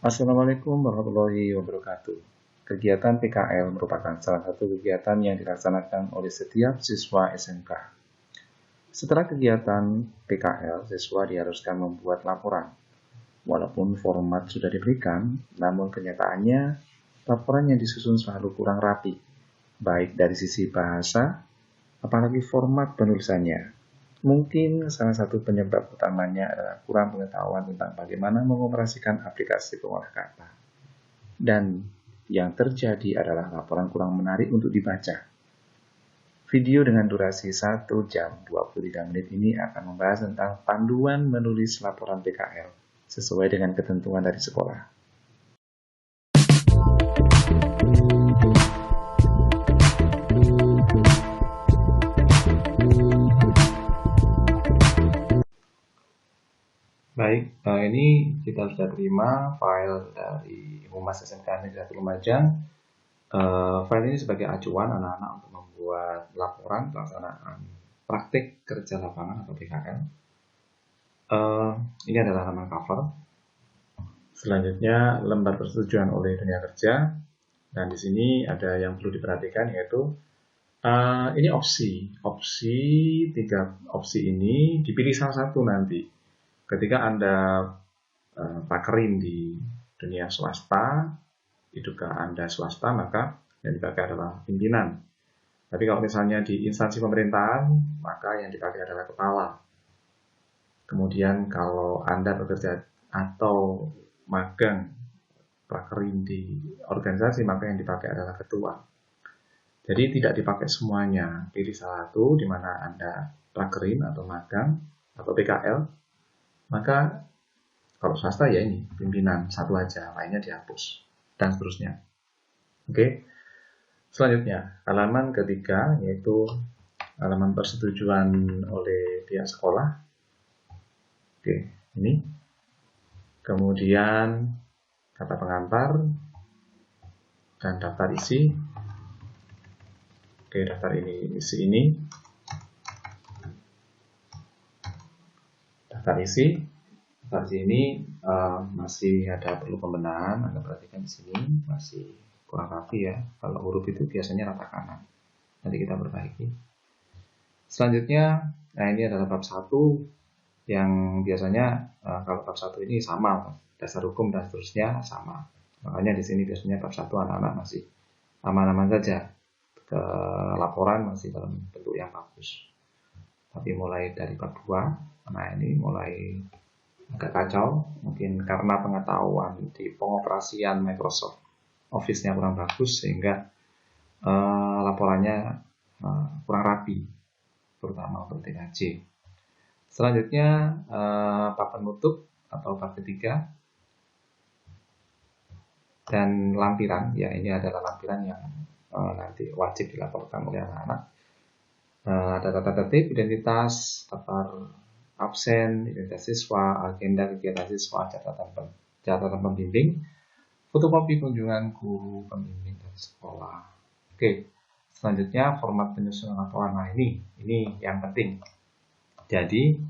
Assalamualaikum warahmatullahi wabarakatuh. Kegiatan PKL merupakan salah satu kegiatan yang dilaksanakan oleh setiap siswa SMK. Setelah kegiatan PKL, siswa diharuskan membuat laporan. Walaupun format sudah diberikan, namun kenyataannya laporan yang disusun selalu kurang rapi, baik dari sisi bahasa, apalagi format penulisannya. Mungkin salah satu penyebab utamanya adalah kurang pengetahuan tentang bagaimana mengoperasikan aplikasi pengolah kata. Dan yang terjadi adalah laporan kurang menarik untuk dibaca. Video dengan durasi 1 jam 23 menit ini akan membahas tentang panduan menulis laporan PKL sesuai dengan ketentuan dari sekolah. Baik, ini kita sudah terima file dari Humas SMK Negeri 1 Lumajang. File ini sebagai acuan anak-anak untuk membuat laporan pelaksanaan praktik kerja lapangan atau PKL. Ini adalah halaman cover. Selanjutnya lembar persetujuan oleh dunia kerja. Dan di sini ada yang perlu diperhatikan, yaitu ini opsi 3 opsi ini dipilih salah satu nanti. Ketika Anda pakerin di dunia swasta, hidupkah Anda swasta, maka yang dipakai adalah pimpinan. Tapi kalau misalnya di instansi pemerintahan, maka yang dipakai adalah kepala. Kemudian kalau Anda bekerja atau magang prakerin di organisasi, maka yang dipakai adalah ketua. Jadi tidak dipakai semuanya, pilih salah satu di mana Anda prakerin atau magang atau PKL, maka kalau swasta ya ini pimpinan satu aja, lainnya dihapus dan seterusnya. Oke. Selanjutnya halaman ketiga, yaitu halaman persetujuan oleh pihak sekolah. Oke, ini. Kemudian kata pengantar dan daftar isi. Oke, daftar isi ini. Daftar isi ini masih ada perlu pembenahan. Anda perhatikan di sini masih kurang rapi ya. Kalau huruf itu biasanya rata kanan. Nanti kita perbaiki. Selanjutnya, nah ini adalah bab 1 yang biasanya kalau bab 1 ini sama, dasar hukum dan seterusnya sama. Makanya di sini biasanya bab 1 anak-anak masih aman-aman saja. Ke laporan masih dalam bentuk yang bagus. Tapi mulai dari bab 2, nah ini mulai agak kacau, mungkin karena pengetahuan di pengoperasian Microsoft Office-nya kurang bagus sehingga laporannya kurang rapi, terutama untuk TKJ. Selanjutnya bab penutup atau bab ketiga dan lampiran, ya ini adalah lampiran yang nanti wajib dilaporkan oleh anak-anak. Ada tata tertib, identitas, daftar absen, identitas siswa, agenda kegiatan siswa, catatan pembimbing, fotokopi kunjungan guru pembimbing dari sekolah. Oke, selanjutnya format penyusunan laporan. Nah ini yang penting. Jadi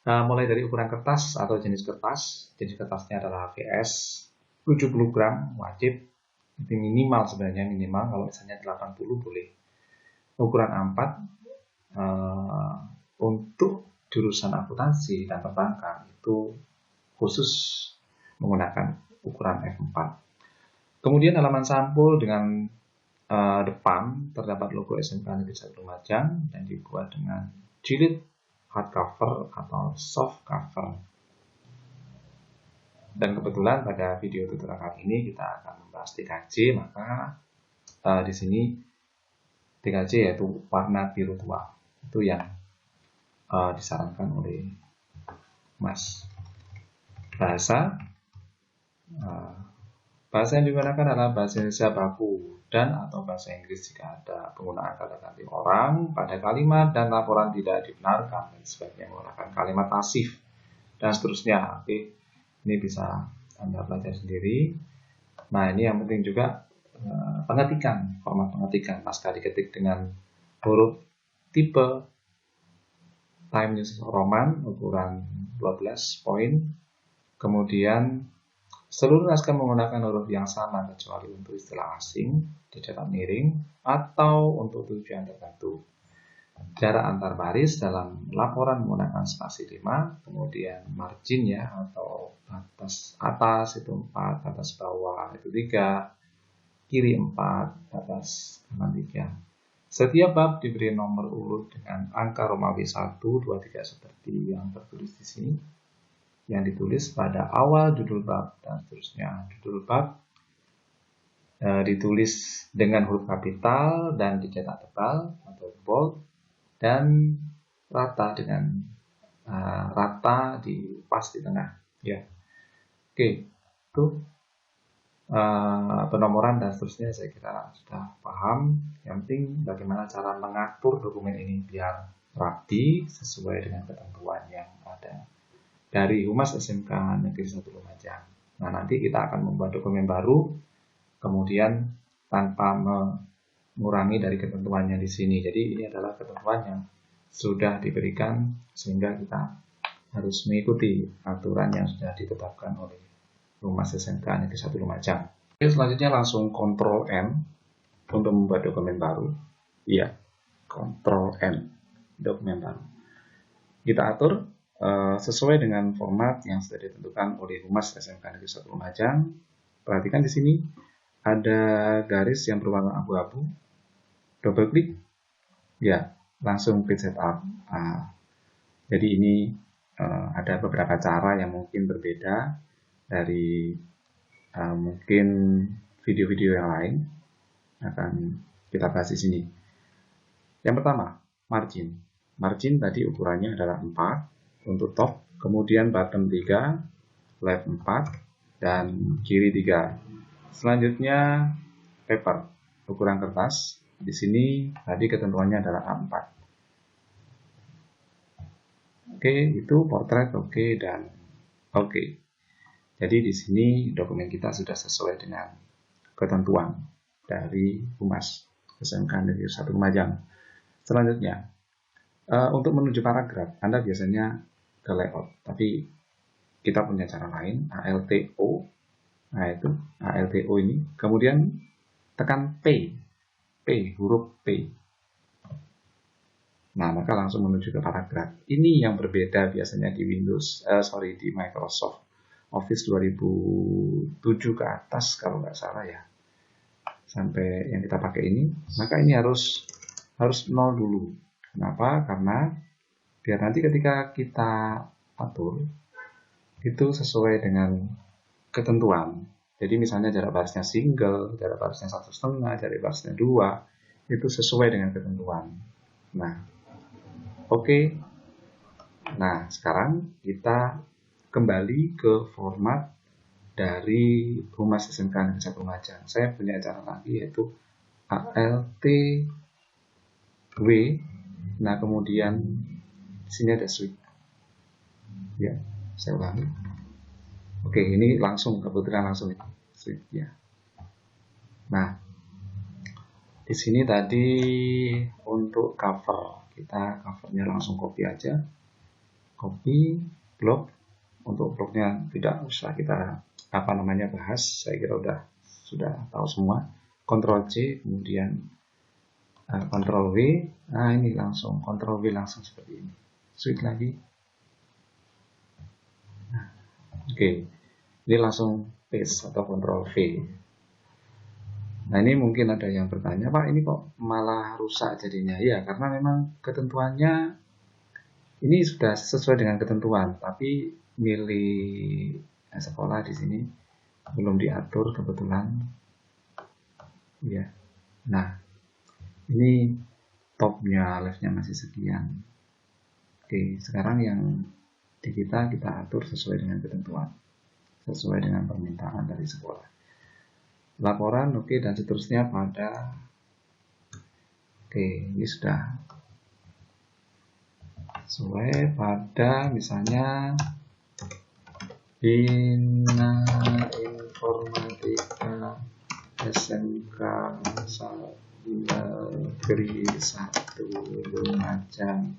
mulai dari ukuran kertas atau jenis kertasnya adalah HVS 70 gram wajib, itu minimal sebenarnya, kalau misalnya 80 boleh. Ukuran A4 untuk jurusan akuntansi dan perbankan itu khusus menggunakan ukuran F4. Kemudian halaman sampul dengan depan terdapat logo SMK Negeri 1 Lumajang dan dibuat dengan jilid hardcover atau soft cover. Dan kebetulan pada video tutorial kali ini kita akan membahas TKJ, maka di sini TKJ yaitu warna biru tua, itu yang disarankan oleh Mas. Bahasa yang digunakan adalah bahasa Indonesia baku dan atau bahasa Inggris jika ada penggunaan kata ganti orang pada kalimat dan laporan tidak dibenarkan, dan sebaiknya menggunakan kalimat pasif dan seterusnya. Oke, ini bisa Anda belajar sendiri. Nah, ini yang penting juga pengetikan, format pengetikan. Naskah diketik dengan huruf tipe Times Roman ukuran 12 poin. Kemudian Seluruh naskah menggunakan huruf yang sama kecuali untuk istilah asing, dicetak miring, atau untuk tujuan tertentu. Jarak antar baris dalam laporan menggunakan spasi 5, kemudian margin ya, atau batas atas itu 4, batas bawah itu 3, kiri 4, batas kanan 3. Setiap bab diberi nomor urut dengan angka Romawi 1, 2, 3 seperti yang tertulis di sini, yang ditulis pada awal judul bab dan seterusnya. Judul bab ditulis dengan huruf kapital dan dicetak tebal atau bold, dan rata dengan rata di pas di tengah ya. Oke, itu penomoran dan seterusnya saya kira sudah paham. Yang penting bagaimana cara mengatur dokumen ini biar rapi sesuai dengan ketentuan yang ada dari Humas SMK Negeri 1 Lumajang. Nah, nanti kita akan membuat dokumen baru kemudian tanpa mengurangi dari ketentuannya di sini. Jadi ini adalah ketentuan yang sudah diberikan sehingga kita harus mengikuti aturan yang sudah ditetapkan oleh Humas SMK Negeri 1 Lumajang. Oke, selanjutnya langsung Ctrl N untuk membuat dokumen baru. Iya, Ctrl N, dokumen baru. Kita atur sesuai dengan format yang sudah ditentukan oleh Humas SMK Negeri 1 Lumajang. Perhatikan di sini ada garis yang berwarna abu-abu. Double klik, ya, langsung page setup. Jadi ini ada beberapa cara yang mungkin berbeda dari mungkin video-video yang lain akan kita bahas di sini. Yang pertama, margin. Margin tadi ukurannya adalah 4 untuk top, kemudian bottom 3, left 4, dan kiri 3. Selanjutnya paper, ukuran kertas. Di sini tadi ketentuannya adalah A4. Oke, itu portrait oke dan oke. Jadi di sini dokumen kita sudah sesuai dengan ketentuan dari Humas SMK Negeri 1 Lumajang. Selanjutnya, untuk menuju paragraf, Anda biasanya ke layout, tapi kita punya cara lain, ALTO. Nah itu ALTO ini, kemudian tekan P, huruf P. Nah, maka langsung menuju ke paragraf. Ini yang berbeda biasanya di di Microsoft Office 2007 ke atas kalau nggak salah ya. Sampai yang kita pakai ini, maka ini harus 0 dulu. Kenapa? Karena biar nanti ketika kita atur itu sesuai dengan ketentuan. Jadi misalnya jarak barisnya single, jarak barisnya 1,5, jarak barisnya 2, itu sesuai dengan ketentuan. Nah, oke. Nah, sekarang kita kembali ke format dari Humas SMK Negeri 1 Lumajang. Saya punya cara lagi yaitu ALTW. Nah, kemudian di sini ada switch. Ya, saya ulangi. Oke, ini kebetulan langsung switch ya. Nah, di sini tadi untuk cover, kita covernya langsung copy aja. Copy, blok. Untuk bloknya tidak usah kita bahas, saya kira sudah tahu semua. Ctrl C, kemudian Ctrl V. Nah, ini langsung Ctrl V langsung seperti ini. Switch lagi. Nah, oke. Ini langsung paste atau Ctrl V. Nah, ini mungkin ada yang bertanya, Pak, ini kok malah rusak jadinya? Ya, karena memang ketentuannya ini sudah sesuai dengan ketentuan, tapi milih sekolah di sini belum diatur kebetulan. Ya. Nah, ini topnya, leftnya masih sekian. Oke, sekarang yang di kita atur sesuai dengan ketentuan, sesuai dengan permintaan dari sekolah. Laporan oke, dan seterusnya pada oke, ini sudah sesuai pada misalnya Bina Informatika SMK Negeri 1 Lumajang,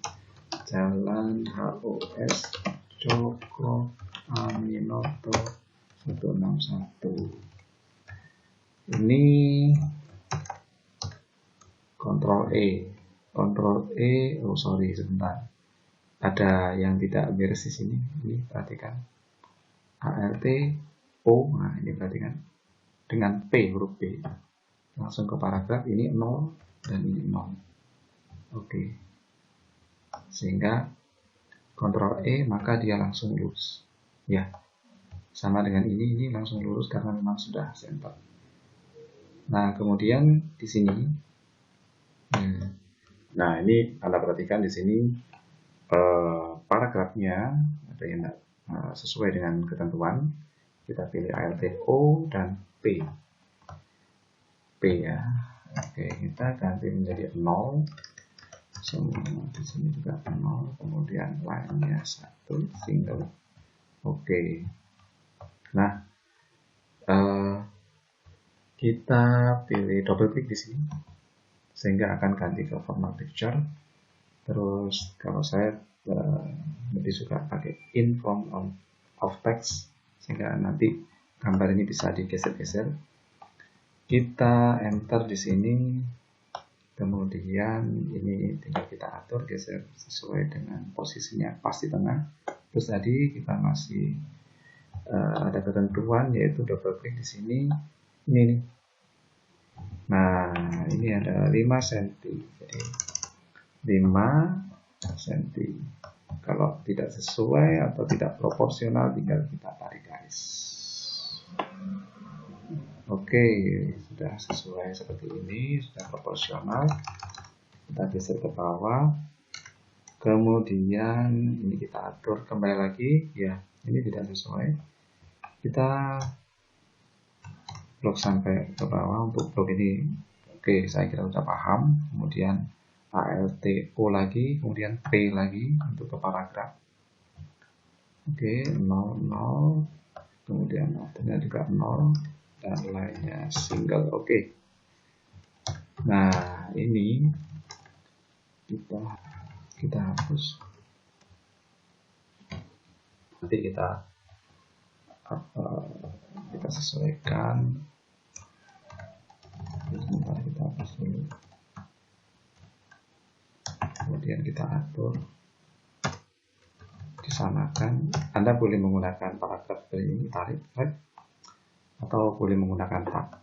Jalan HOS Cokro Aminoto 161 Ini Ctrl E, oh sorry sebentar, ada yang tidak beres di sini. Ini perhatikan, ALT O, nah ini perhatikan dengan P, huruf P langsung ke paragraf. Ini 0 dan ini 0. Oke, sehingga Ctrl E maka dia langsung lurus ya, sama dengan ini langsung lurus karena memang sudah center. Nah kemudian di sini, nah ini Anda perhatikan di sini paragrafnya ada yang sesuai dengan ketentuan. Kita pilih ALT O dan P ya. Oke, kita ganti menjadi 0. Semua di sini juga 0, kemudian lainnya 1 single. Oke, nah kita pilih double klik di sini sehingga akan ganti ke format picture. Terus kalau saya lebih suka pakai in form of text sehingga nanti gambar ini bisa digeser-geser. Kita enter di sini, kemudian ini tinggal kita atur geser sesuai dengan posisinya pas di tengah. Terus tadi kita masih ada ketentuan yaitu double klik di sini. Ini nih. Nah ini ada 5 cm, jadi 5 cm. Kalau tidak sesuai atau tidak proporsional tinggal kita tarik garis. Oke, sudah sesuai seperti ini, sudah proporsional. Kita geser ke bawah. Kemudian ini kita atur kembali lagi, ya ini tidak sesuai. Kita blok sampai ke bawah untuk blok ini. Oke, saya kira sudah paham. Kemudian ALT O lagi, kemudian P lagi untuk ke paragraf. Oke, 0, 0. Kemudian akhirnya juga 0 dan lainnya single. Oke. Nah, ini kita hapus. Nanti kita sesuaikan. Sebentar, kita hapus dulu. Kemudian kita atur, disamakan. Anda boleh menggunakan paragraf dari ini, tarik, atau boleh menggunakan tab.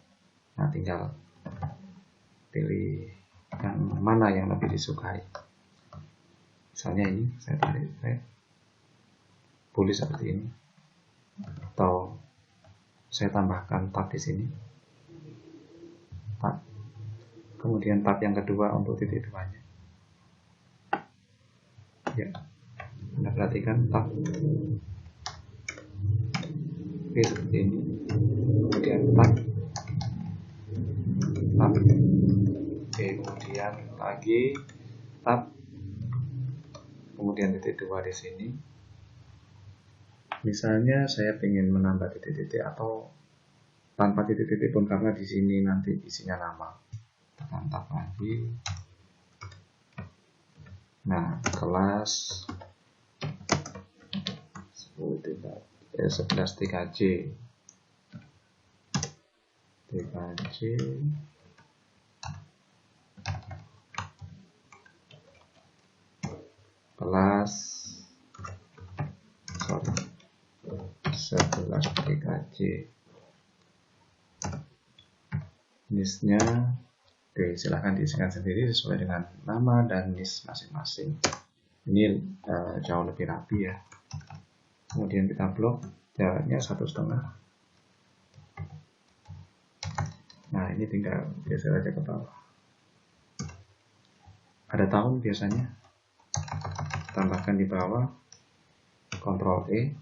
Nah, tinggal pilih yang mana yang lebih disukai. Misalnya ini, saya tarik, boleh seperti ini. Atau saya tambahkan tab di sini. Tab. Kemudian tab yang kedua untuk titik duanya. Ya, Anda perhatikan tab. Oke, seperti ini. Kemudian tab. Oke, kemudian lagi tab. Kemudian titik dua di sini. Misalnya saya ingin menambah titik-titik atau tanpa titik-titik pun karena di sini nanti isinya nama. Tekan tab lagi. Nah, kelas 11 TKJ. Kelas 11 TKJ. NIS-nya, oke, silahkan diisikan sendiri sesuai dengan nama dan NIS masing-masing. Ini jauh lebih rapi ya. Kemudian kita blok, jaraknya 1,5. Nah, ini tinggal geser aja ke bawah. Ada tahun biasanya, tambahkan di bawah, Ctrl E,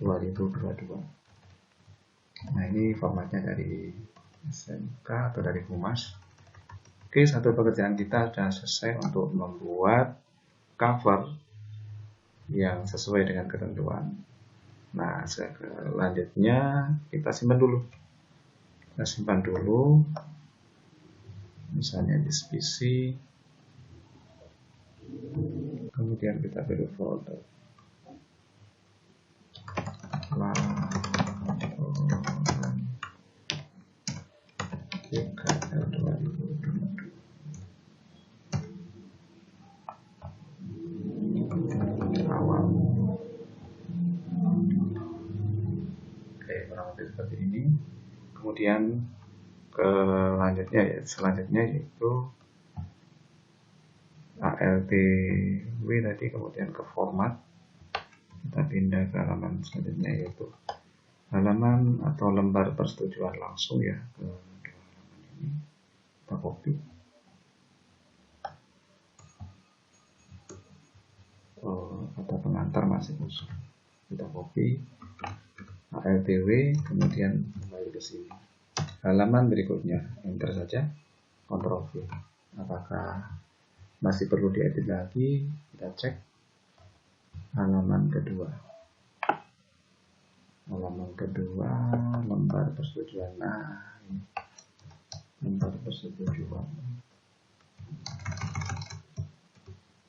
2022. Nah, ini formatnya dari SMK atau dari Humas. Oke, satu pekerjaan kita sudah selesai untuk membuat cover yang sesuai dengan ketentuan. Nah, selanjutnya kita simpan dulu. Kita simpan dulu, misalnya di PC, kemudian kita pilih folder. UKL 2020 awal. Oke, kurang lebih seperti ini. Kemudian selanjutnya yaitu ALTW tadi, kemudian ke format. Kita pindah ke halaman selanjutnya yaitu halaman atau lembar persetujuan langsung ya, ke halaman ini. Kita copy. Kata pengantar masih kosong. Kita copy ALTW, kemudian kembali ke sini. Halaman berikutnya, enter saja, Ctrl V. Apakah masih perlu diedit lagi? Kita cek halaman kedua. Halaman kedua, lembar persetujuan. Nah, ini lembar persetujuan.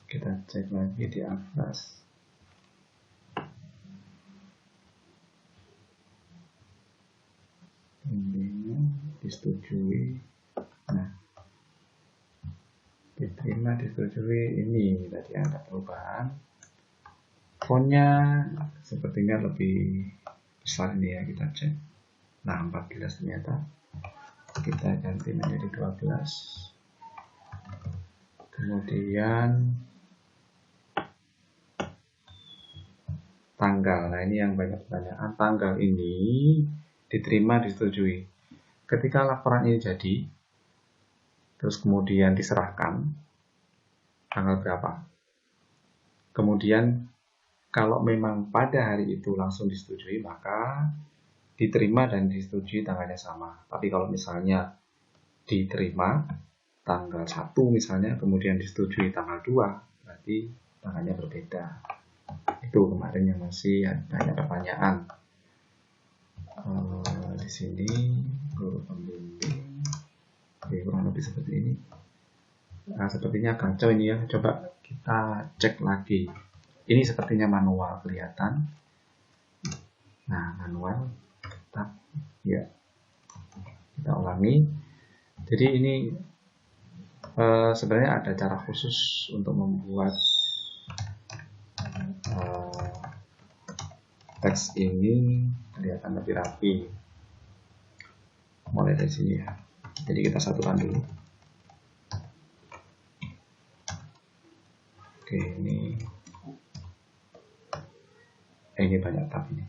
Kita cek lagi di atas. Ini disetujui. Nah, diterima, disetujui. Ini tadi ada perubahan. Fontnya sepertinya lebih besar ini ya, kita cek. Nah, 14 ternyata. Kita ganti menjadi 12. Kemudian tanggal. Nah, ini yang banyak pertanyaan. Tanggal ini diterima, disetujui. Ketika laporan ini jadi, terus kemudian diserahkan, tanggal berapa? Kemudian kalau memang pada hari itu langsung disetujui, maka diterima dan disetujui tanggalnya sama. Tapi kalau misalnya diterima tanggal 1 misalnya, kemudian disetujui tanggal 2, berarti tanggalnya berbeda. Itu kemarin yang masih banyak pertanyaan. Di sini guru pembimbing, kurang lebih seperti ini. Nah, sepertinya kacau ini ya. Coba kita cek lagi. Ini sepertinya manual kelihatan. Nah, manual tetap ya. Kita ulangi. Jadi ini sebenarnya ada cara khusus untuk membuat teks ini kelihatan lebih rapi. Mulai dari sini ya. Jadi kita satukan dulu. Oke, ini banyak tab ini.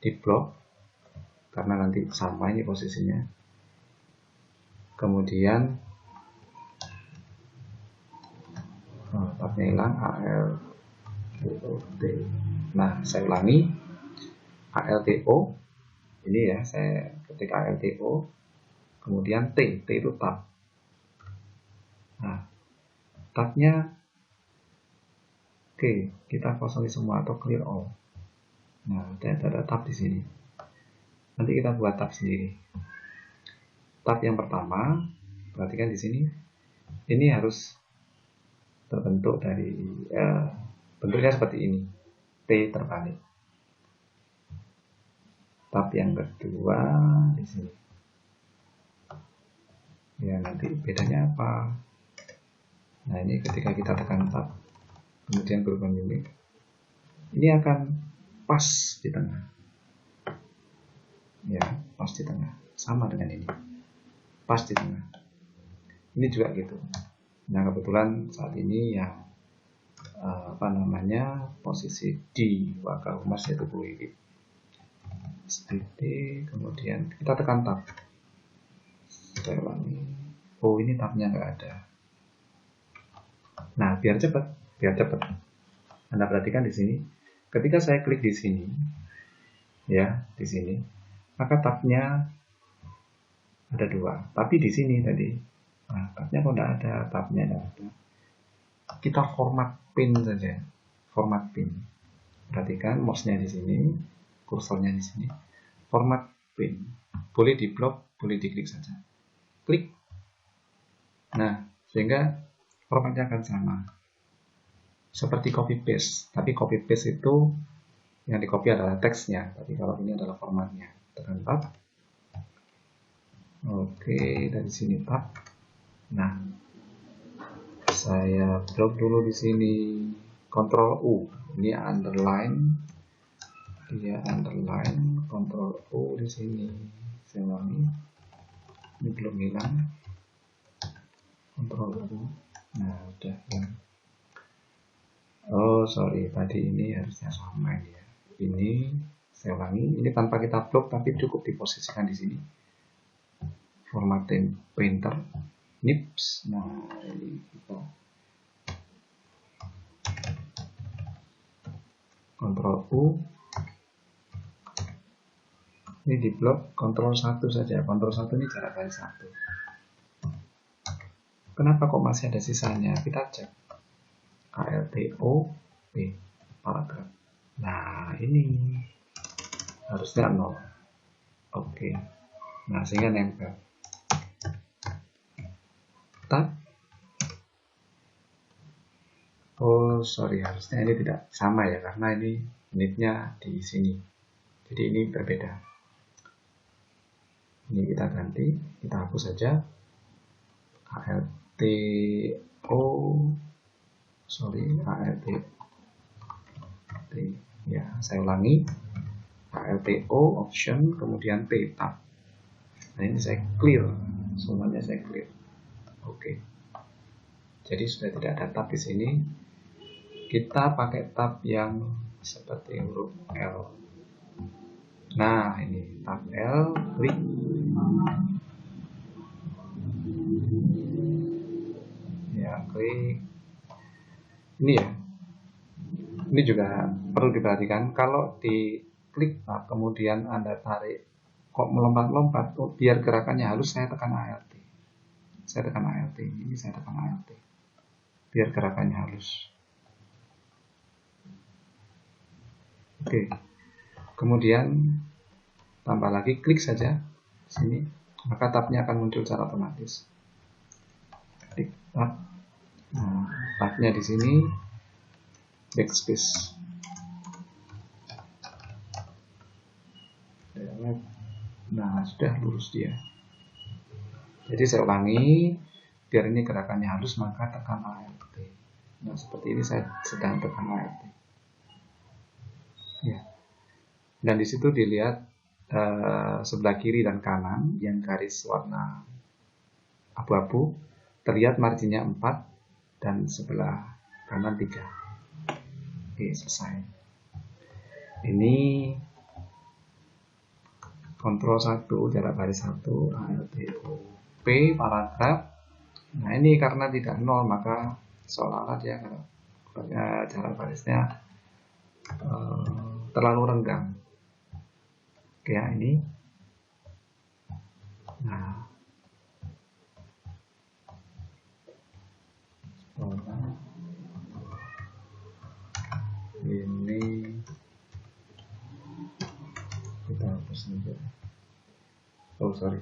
Di blok karena nanti sama ini posisinya. Kemudian tabnya hilang, ALTO. Nah, saya ulangi, ALTO ini ya, saya ketik ALTO, kemudian T itu tab. Nah, tabnya oke, kita kosongi semua atau clear all. Nah, ada tab di sini. Nanti kita buat tab sendiri. Tab yang pertama, perhatikan di sini, ini harus terbentuk dari bentuknya seperti ini, T terbalik. Tab yang kedua di sini. Ya, nanti bedanya apa? Nah, ini ketika kita tekan tab, kemudian guru pembimbing, ini akan pas di tengah. Ya, pas di tengah. Sama dengan ini. Pas di tengah. Ini juga gitu. Nah, kebetulan saat ini yang posisi di Waka Humas yaitu Bu Wiwi. Kemudian kita tekan tab. Saya ulangi. Oh, ini tabnya nggak ada. Nah, biar cepat. Anda perhatikan di sini. Ketika saya klik di sini, ya, di sini, maka tabnya ada 2. Tapi di sini tadi, nah, tabnya kok nggak ada, tabnya nggak ada. Kita format pin saja, format pin. Perhatikan mouse-nya di sini, kursornya di sini. Format pin, boleh di blok, boleh diklik saja. Klik. Nah, sehingga formatnya akan sama. Seperti copy paste, tapi copy paste itu yang di copy adalah teksnya, tapi kalau ini adalah formatnya. Tekan tab. Oke, dari sini tab. Nah, saya blok dulu di sini. Ctrl U. Ini underline. Dia underline. Ctrl U di sini. Saya ulangi. Ini belum hilang. Ctrl U. Nah, udah hilang. Oh, sorry. Tadi ini harusnya sama ini ya. Ini saya ulangi. Ini tanpa kita blok, tapi cukup diposisikan di sini. Formatting painter. Nips. Nah, ini kita Ctrl U. Ini di blok Ctrl 1 saja. Ctrl 1 ini jarak baris 1. Kenapa kok masih ada sisanya? Kita cek. ALTO P paragraf. Nah, ini harusnya 0. Oke. Nah, sehingga nempel. Tab. Oh, sorry, harusnya ini tidak sama ya, karena ini unitnya di sini. Jadi ini berbeda. Ini kita ganti, kita hapus saja. ALTO, sorry, ALTO. Ya, saya ulangi. ALTO option, kemudian P tab. Nah, ini saya clear, semuanya saya clear. Oke. Jadi sudah tidak ada tab di sini. Kita pakai tab yang seperti huruf L. Nah, ini tab L, klik. Ya, klik. Ini ya. Ini juga perlu diperhatikan. Kalau diklik tab, kemudian Anda tarik, kok melompat-lompat, biar gerakannya halus, saya tekan ALT. Saya tekan ALT. Ini saya tekan ALT. Biar gerakannya halus. Oke. Kemudian tambah lagi, klik saja sini, maka tabnya akan muncul secara otomatis. Klik tab. Nah, tabnya di sini backspace. Nah, sudah lurus dia. Jadi saya ulangi, biar ini gerakannya halus, maka tekan ALT. Nah, seperti ini saya sedang tekan ALT. Ya. Dan di situ dilihat sebelah kiri dan kanan yang garis warna abu-abu, terlihat marginnya 4 dan sebelah kanan 3. Oke, selesai. Ini Ctrl 1 jarak baris 1 ALTO P paragraf. Nah, ini karena tidak 0, maka seolah-olah dia jarak barisnya terlalu renggang. Oke, ya, ini. Nah, ini kita hapus saja. Oh, sorry.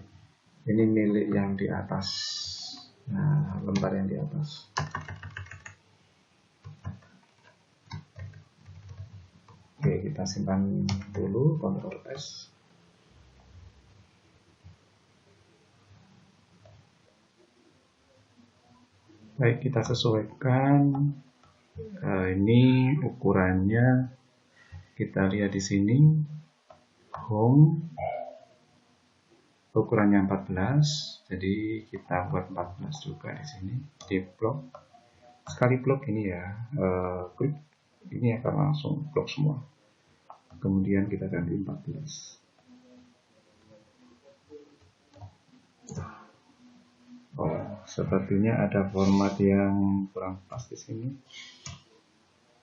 Ini milik yang di atas. Nah, lembar yang di atas. Oke, kita simpan dulu, Ctrl S. Baik, kita sesuaikan. Ini ukurannya, kita lihat di sini. Home. Ukurannya 14, jadi kita buat 14 juga di sini di blok. Sekali blok ini ya, klik ini akan langsung blok semua. Kemudian kita ganti 14. Oh, sepertinya ada format yang kurang pas di sini.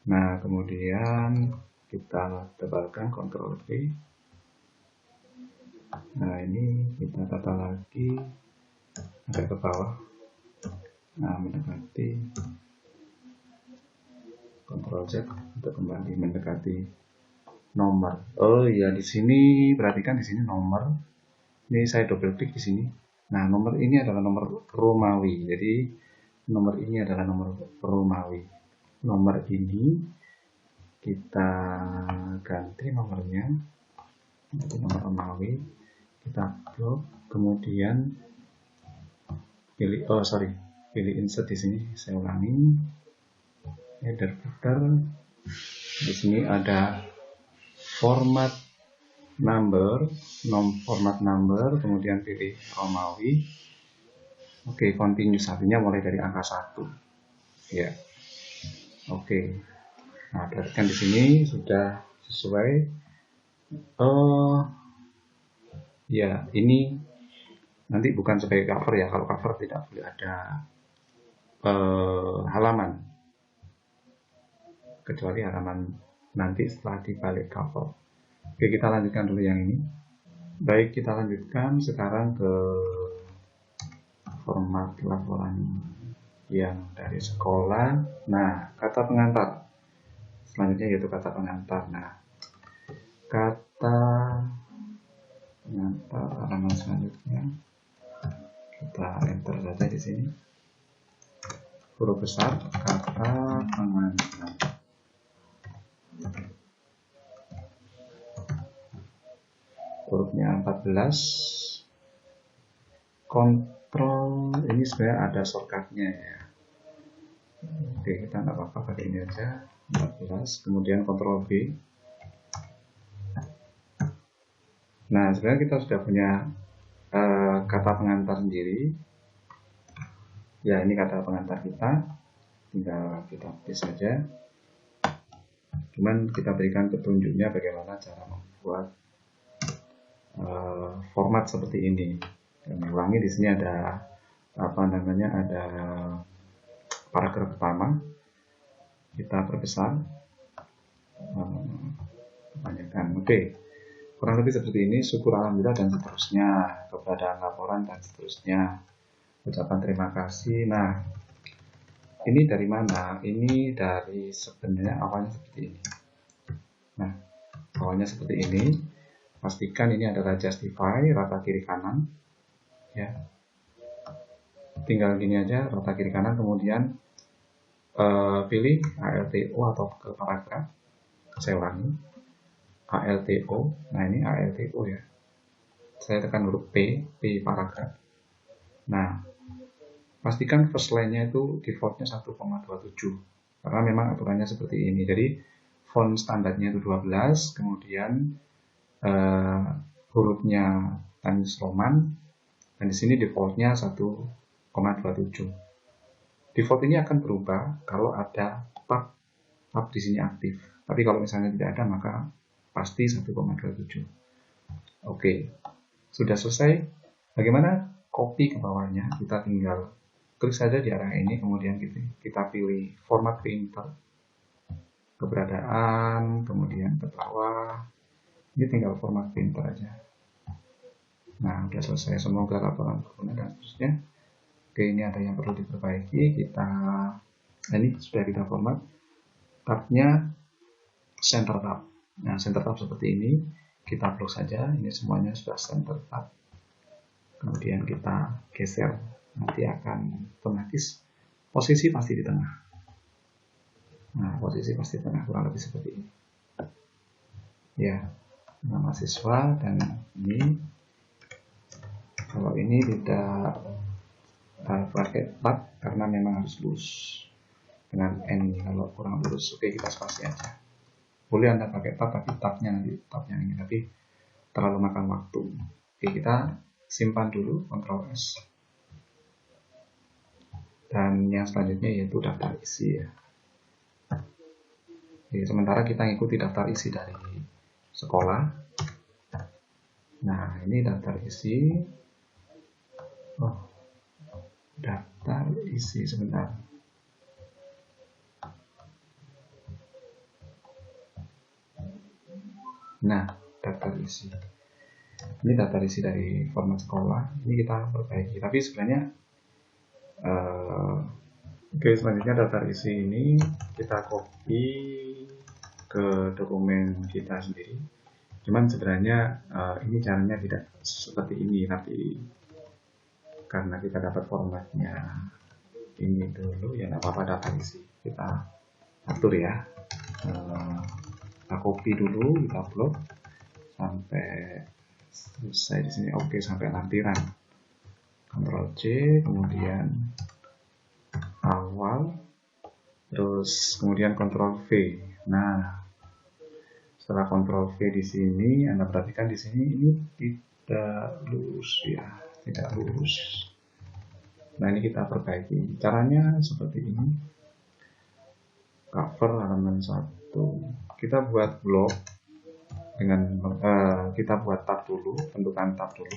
Nah, kemudian kita tebalkan Ctrl V. Nah, ini kita tata lagi agak ke bawah. Nah, mendekati. Ctrl Z untuk kembali mendekati nomor. Oh iya, di sini perhatikan di sini nomor. Ini saya double klik di sini. Nah, nomor ini adalah nomor Romawi. Jadi nomor ini adalah nomor Romawi. Nomor ini kita ganti nomornya. Nanti nomor Romawi. Kita blok. kemudian pilih insert di sini. Saya ulangi, header footer. Di sini ada format number, kemudian pilih Romawi. Oke, continuous, artinya mulai dari angka 1. Ya. Oke. Nah, perhatikan di sini sudah sesuai. Ya, ini nanti bukan sebagai cover ya. Kalau cover tidak boleh ada halaman, kecuali halaman nanti setelah dibalik cover. Oke, kita lanjutkan dulu yang ini. Baik, kita lanjutkan sekarang ke format laporan yang dari sekolah. Nah, kata pengantar selanjutnya yaitu kata pengantar. Nah, kata pengantar halaman selanjutnya kita enter saja di sini, huruf besar, kata pengantar. Hurufnya 14. Kontrol ini sebenarnya ada shortcutnya ya. Oke, kita nggak apa-apa pakai ini aja, 14. Kemudian kontrol B. Nah, sebenarnya kita sudah punya kata pengantar sendiri. Ya, ini kata pengantar kita. Tinggal kita paste saja. Cuman kita berikan petunjuknya bagaimana cara membuat format seperti ini. Dan ulangi, di sini ada ada paragraf pertama. Kita perbesar, kebanyakan. Oke. Kurang lebih seperti ini, syukur alhamdulillah dan seterusnya, keberadaan laporan dan seterusnya, ucapan terima kasih. Nah, ini dari mana? Ini dari sebenarnya awalnya seperti ini. Nah, awalnya seperti ini. Pastikan ini adalah justify, rata kiri kanan. Ya, tinggal gini aja, rata kiri kanan, kemudian pilih ALTO atau ke paragraf. Saya ulangi, ALTO. Nah, ini ALTO ya. Saya tekan huruf P paragraf. Nah, pastikan first line-nya itu default-nya 1,27 karena memang aturannya seperti ini. Jadi font standarnya itu 12, kemudian hurufnya Times Roman, dan di sini default-nya 1,27. Default ini akan berubah kalau ada tab di sini aktif. Tapi kalau misalnya tidak ada, maka pasti 1,27. Oke, sudah selesai. Bagaimana copy ke bawahnya? Kita tinggal klik saja di area ini, kemudian kita pilih format printer, keberadaan, kemudian ke bawah. Ini tinggal format printer aja. Nah, sudah selesai. Semoga laporan berguna dan seterusnya. Oke, ini ada yang perlu diperbaiki. Ini sudah kita format. Tabnya center tab. Nah, center tab seperti ini. Kita blok saja. Ini semuanya sudah center tab. Kemudian kita geser. Nanti akan otomatis posisi pasti di tengah. Nah, posisi pasti di tengah, kurang lebih seperti ini. Ya, nama siswa, dan ini kalau ini tidak pakai tab karena memang harus lurus dengan N ini. Kalau kurang lurus, oke, kita spasi aja. Boleh Anda pakai tab, tapi tabnya nanti tabnya ini, tapi terlalu makan waktu. Oke, kita simpan dulu, Ctrl S. Dan yang selanjutnya yaitu daftar isi ya. Jadi, sementara kita ngikuti daftar isi dari sekolah. Nah, ini daftar isi. Daftar isi sebentar. Nah, daftar isi. Ini daftar isi dari format sekolah. Ini kita perbaiki. Tapi sebenarnya oke, selanjutnya daftar isi ini kita copy ke dokumen kita sendiri. Cuman sebenarnya ini caranya tidak seperti ini, tapi karena kita dapat formatnya ini dulu, ya nggak apa-apa, daftar isi kita atur ya. Kita copy dulu, kita upload sampai Selesai di sini, oke sampai lampiran. Ctrl C, kemudian awal, terus kemudian Ctrl V. Nah, setelah Ctrl V di sini, Anda perhatikan di sini ini tidak lurus ya, tidak lurus. Nah, ini kita perbaiki. Caranya seperti ini. Cover halaman 1. Kita buat blok dengan kita buat tab dulu, tentukan tab dulu.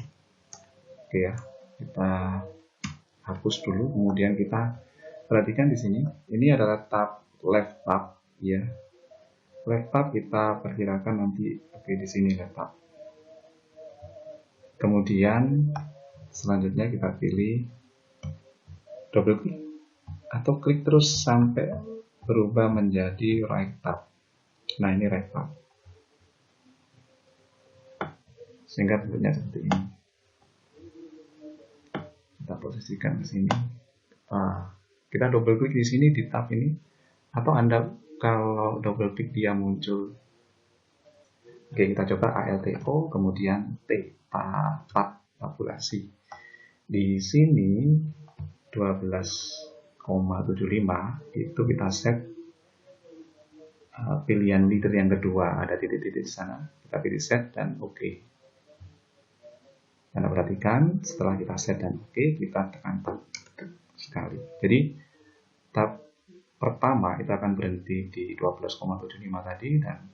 Oke ya. Kita hapus dulu, kemudian kita perhatikan di sini. Ini adalah tab left tab ya. Left tab kita perkirakan nanti di sini left tab. Kemudian selanjutnya kita pilih double klik atau klik terus sampai berubah menjadi right tab. Nah, ini right tab. Sehingga bentuknya seperti ini. Kita posisikan ke sini. Kita double klik di sini di tab ini, atau Anda kalau double klik dia muncul. Oke, kita coba ALTO kemudian T, tab tabulasi. Di sini 12,75 itu kita set pilihan leader yang kedua, ada titik-titik di sana. Kita pilih set dan oke. Anda perhatikan setelah kita set dan oke, kita tekan tab sekali. Jadi tab pertama itu akan berhenti di 12,75 tadi dan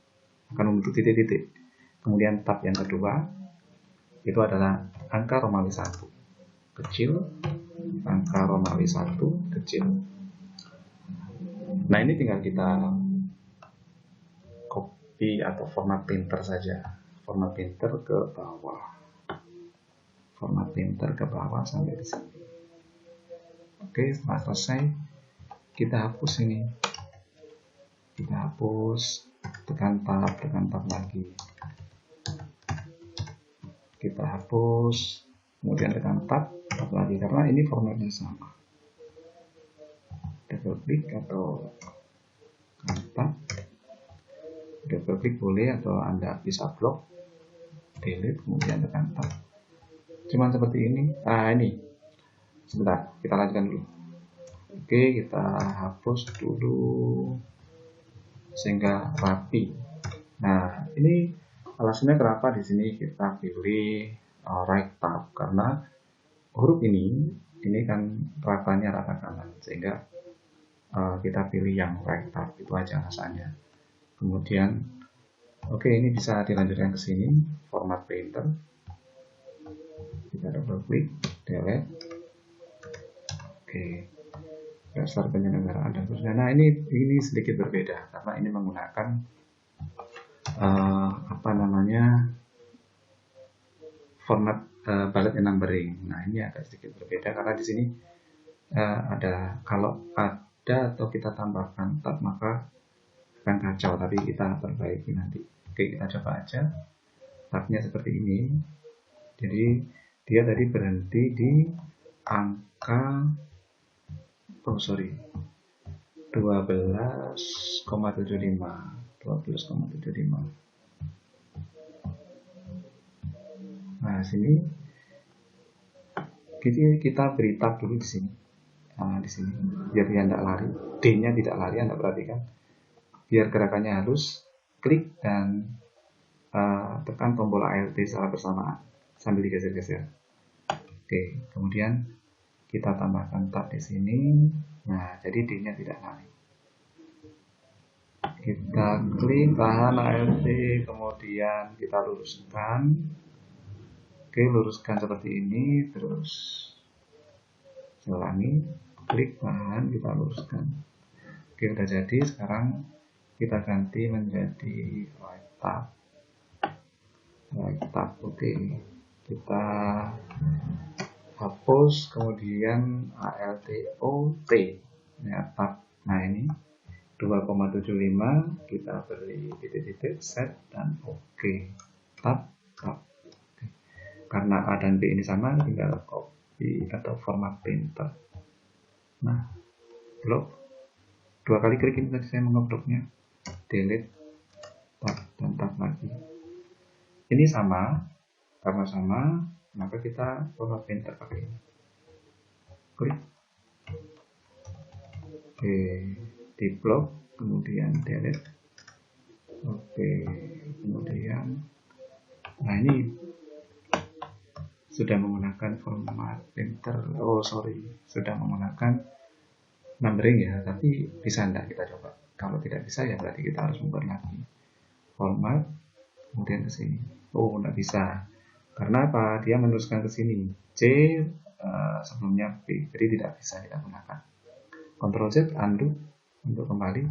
akan membentuk titik-titik. Kemudian tab yang kedua itu adalah angka Romawi 1 kecil, angka Romawi 1 kecil. Nah, ini tinggal kita copy atau format printer saja. Format printer ke bawah. Format printer ke bawah sampai di sini. Oke, setelah selesai kita hapus ini. Kita hapus, tekan tab lagi. Kita hapus, kemudian tekan tab lagi karena ini formatnya sama. Double klik atau tab. Double klik boleh atau Anda bisa blok, delete, kemudian tekan tab. Cuman seperti ini. Ini sebentar, kita lanjutkan dulu. Oke, kita hapus dulu sehingga rapi. Nah, ini alasannya kenapa di sini kita pilih right tab, karena huruf ini kan ratanya rata kanan, sehingga kita pilih yang right tab, itu aja alasannya. Kemudian oke, ini bisa dilanjutkan ke sini, format printer. Kita double klik, delete. Oke, dasar penyelenggaraan dan seterusnya. Nah, ini sedikit berbeda karena ini menggunakan format bullet and numbering. Nah, ini agak sedikit berbeda karena di sini kalau ada atau kita tambahkan tab maka akan kacau, tapi kita perbaiki nanti. Oke, kita coba aja. Tabnya seperti ini. Jadi dia tadi berhenti di angka 12,75. Nah, sini kita beri tab dulu di sini. Di sini biar dia tidak lari, D-nya tidak lari. Anda perhatikan, biar gerakannya halus, klik dan tekan tombol ALT secara bersamaan sambil digeser-geser. Oke, kemudian kita tambahkan tab di sini. Nah, jadi D-nya tidak lari. Kita klik tahan ALT, kemudian kita luruskan. Oke, luruskan seperti ini, terus ulangi, klik tahan, kita luruskan. Oke, udah jadi. Sekarang kita ganti menjadi right tab. Oke, kita hapus, kemudian ALTOT ya, tab. Nah, ini 2,75 kita beri titik-titik, set dan oke. Tab. Oke. Karena A dan B ini sama, tinggal copy atau format printer. Nah, blok 2 kali klik ini tadi saya mengebloknya, delete, tab dan tab lagi. Ini sama, karena sama, maka kita format painter pakai ini. Klik. Oke, di blok, kemudian delete. Oke, kemudian, nah ini sudah menggunakan format painter. Oh sorry, sudah menggunakan numbering ya, tapi bisa enggak kita coba? Kalau tidak bisa ya berarti kita harus membuat lagi format, kemudian ke sini. Oh enggak bisa, karena apa? Dia meneruskan ke sini C sebelumnya B, jadi tidak bisa kita gunakan. Ctrl Z undo untuk kembali.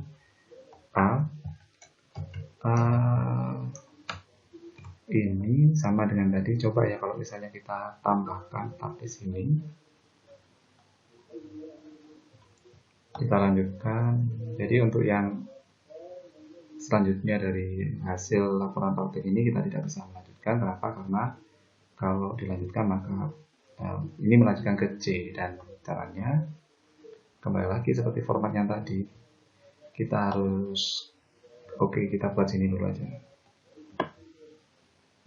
Ini sama dengan tadi. Coba ya kalau misalnya kita tambahkan tab di sini. Kita lanjutkan. Jadi untuk yang selanjutnya dari hasil laporan praktik ini kita tidak bisa melanjutkan. Kenapa? Karena kalau dilanjutkan maka ini melanjutkan ke C, dan caranya kembali lagi seperti format yang tadi. Kita harus kita buat sini dulu aja.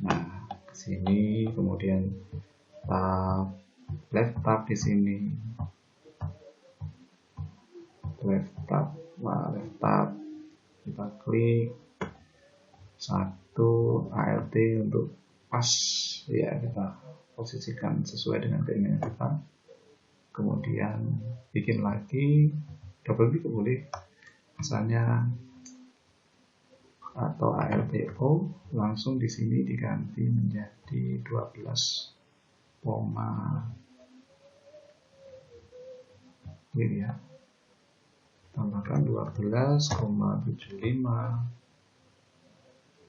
Nah, ke sini, kemudian tab, left tab di sini, left tab, kita klik satu ALT untuk pas ya, kita posisikan sesuai dengan keinginan kita. Kemudian bikin lagi, double klik boleh, misalnya, atau ALTO langsung di sini diganti menjadi 12, ini ya, tambahkan 12,75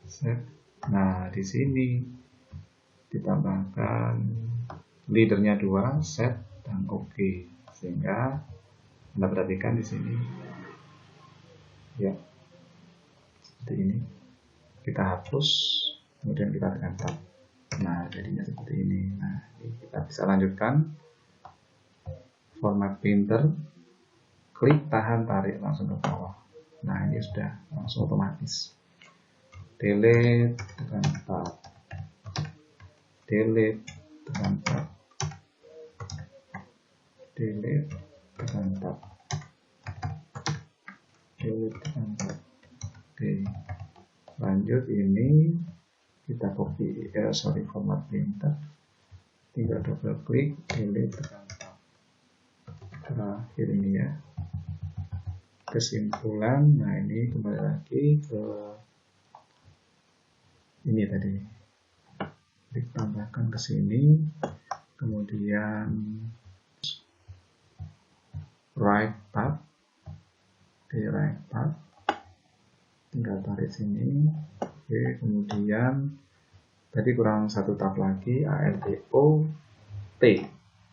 set. Nah di sini ditambahkan leadernya 2 set dan oke, sehingga Anda perhatikan di sini ya seperti ini. Kita hapus, kemudian kita tekan tab. Nah jadinya seperti ini. Nah ini kita bisa lanjutkan format painter, klik tahan tarik langsung ke bawah. Nah ini sudah langsung otomatis. Delete, tekan tab, delete, tekan tab, delete, tekan tab, delete, tekan tab. Oke, lanjut ini kita copy format painter, tinggal double klik, delete, tekan tab. Terakhir ini ya, kesimpulan. Nah ini kembali lagi ke ini tadi, ditambahkan ke sini, kemudian right tab, di right tab, tinggal tarik sini. Oke, kemudian tadi kurang satu tab lagi, ALTO T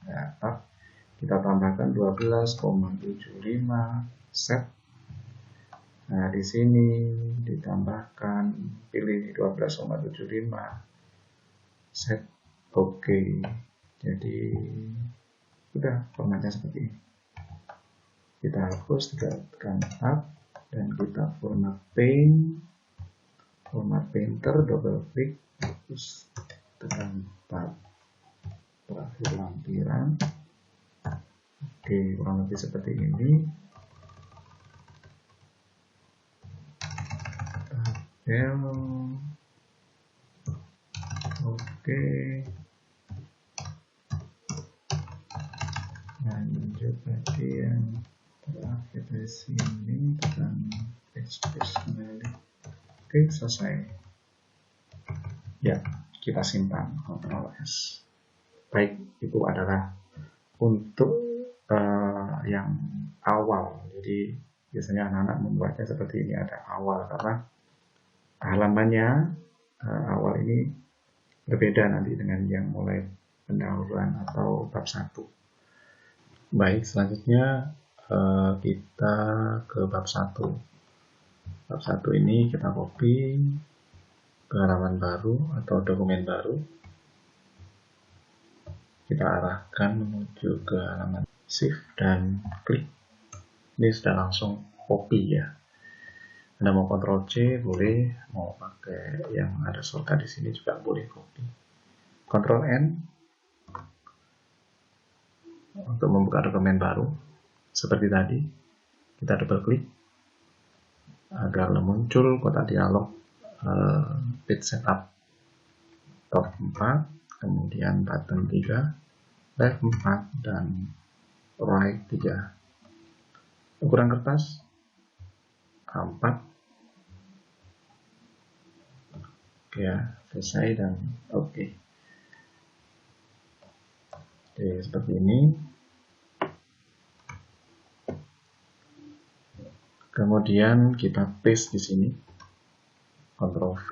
ya, tab, kita tambahkan 12,75 set. Nah di sini ditambahkan, pilih 12,75 set. Oke, jadi sudah formatnya seperti ini. Kita hapus, tekan tab, dan kita format painter, double klik, hapus, tekan tab, terakhir lampiran. Oke, kurang lebih seperti ini. Oke, lanjut tadi yang terakhir dari sini, tekan paste kembali. Oke, selesai ya, kita simpan, Ctrl S. Baik, itu adalah untuk yang awal. Jadi biasanya anak-anak membuatnya seperti ini, ada awal, karena halamannya awal ini berbeda nanti dengan yang mulai pendahuluan atau bab 1. Baik, selanjutnya kita ke bab 1. Bab 1 ini kita copy ke halaman baru atau dokumen baru. Kita arahkan menuju ke halaman shift dan klik. Ini sudah langsung copy ya. Anda mau Ctrl C boleh, mau pakai yang ada shortcut di sini juga boleh copy. Ctrl N untuk membuka dokumen baru. Seperti tadi, kita double klik agar muncul kotak dialog page setup top 4, kemudian button 3, left 4, dan right 3. Ukuran kertas A4. Oke ya, selesai dan oke. Oke, seperti ini. Kemudian kita paste di sini. Ctrl V.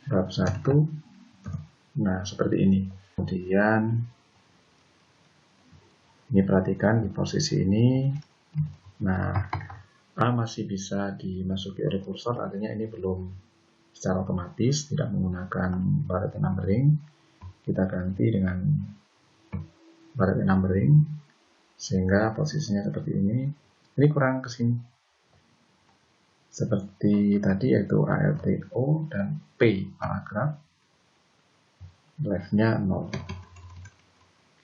Bab 1. Nah, seperti ini. Kemudian ini perhatikan di posisi ini. Nah, A masih bisa dimasuki oleh kursor, artinya ini belum secara otomatis, tidak menggunakan variable numbering. Kita ganti dengan variable numbering sehingga posisinya seperti ini. Ini kurang ke sini. Seperti tadi, yaitu ALTO dan P paragraf. Left-nya 0.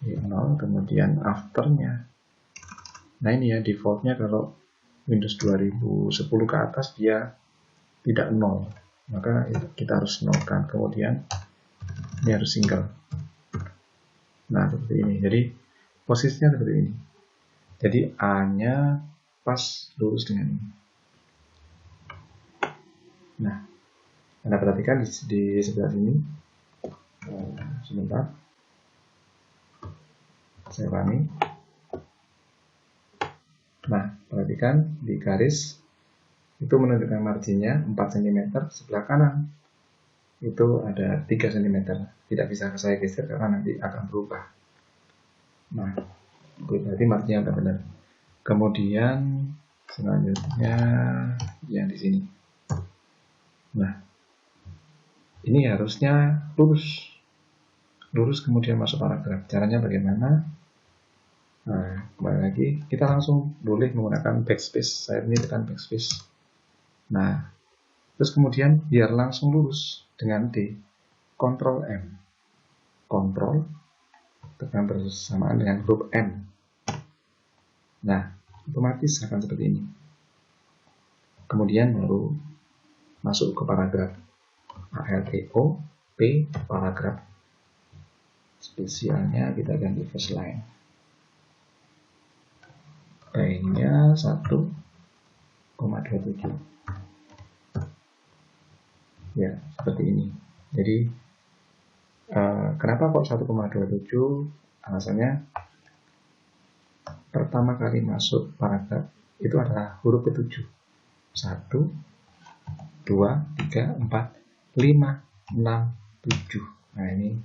0, kemudian after-nya. Nah, ini ya defaultnya kalau Windows 2010 ke atas dia tidak 0, maka kita harus nolkan. Kemudian ini harus single. Nah, seperti ini. Jadi posisinya seperti ini. Jadi A-nya pas lurus dengan ini. Nah, Anda perhatikan di sebelah sini. Sebentar, saya ulangi. Nah, perhatikan di garis itu menunjukkan marginnya 4 cm, sebelah kanan itu ada 3 cm. Tidak bisa saya geser karena nanti akan berubah. Nah, berarti marginnya sudah benar. Kemudian selanjutnya yang di sini. Nah, ini harusnya lurus. Lurus kemudian masuk paragraf. Caranya bagaimana? Nah, kembali lagi, kita langsung boleh menggunakan backspace. Saya ini tekan backspace. Nah, terus kemudian biar langsung lurus dengan D, Ctrl M. Ctrl, tekan bersamaan dengan huruf N. Nah, otomatis akan seperti ini. Kemudian baru masuk ke paragraf. ALTO, P, paragraf. Spesialnya kita ganti first line. Line-nya 1,27. Ya, seperti ini. Jadi, kenapa kok 1,27? Alasannya, pertama kali masuk paragraf itu adalah huruf ke-7. 1, 2, 3, 4, 5, 6, 7. Nah, ini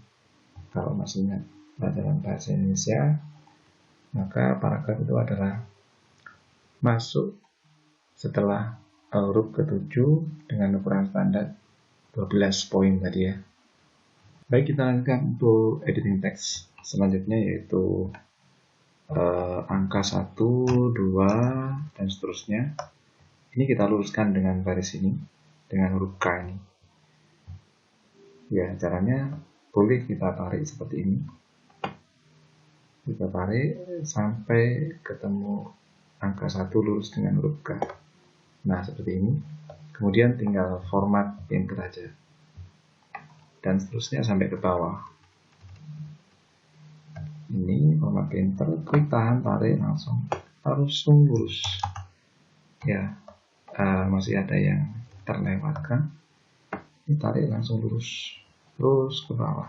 kalau masih ingat pelajaran bahasa Indonesia, maka paragraf itu adalah masuk setelah huruf ke-7 dengan ukuran standar 12 poin tadi ya. Baik, kita lanjutkan untuk editing text selanjutnya, yaitu angka 1, 2, dan seterusnya. Ini kita luruskan dengan baris ini, dengan huruf K ini. Ya, caranya boleh kita tarik seperti ini. Kita tarik sampai ketemu angka 1 lurus dengan huruf K. Nah, seperti ini. Kemudian tinggal format painter aja. Dan seterusnya sampai ke bawah. Ini format painter, klik tahan, tarik, langsung lurus. Ya, masih ada yang terlewatkan. Ini tarik langsung lurus. Terus ke bawah.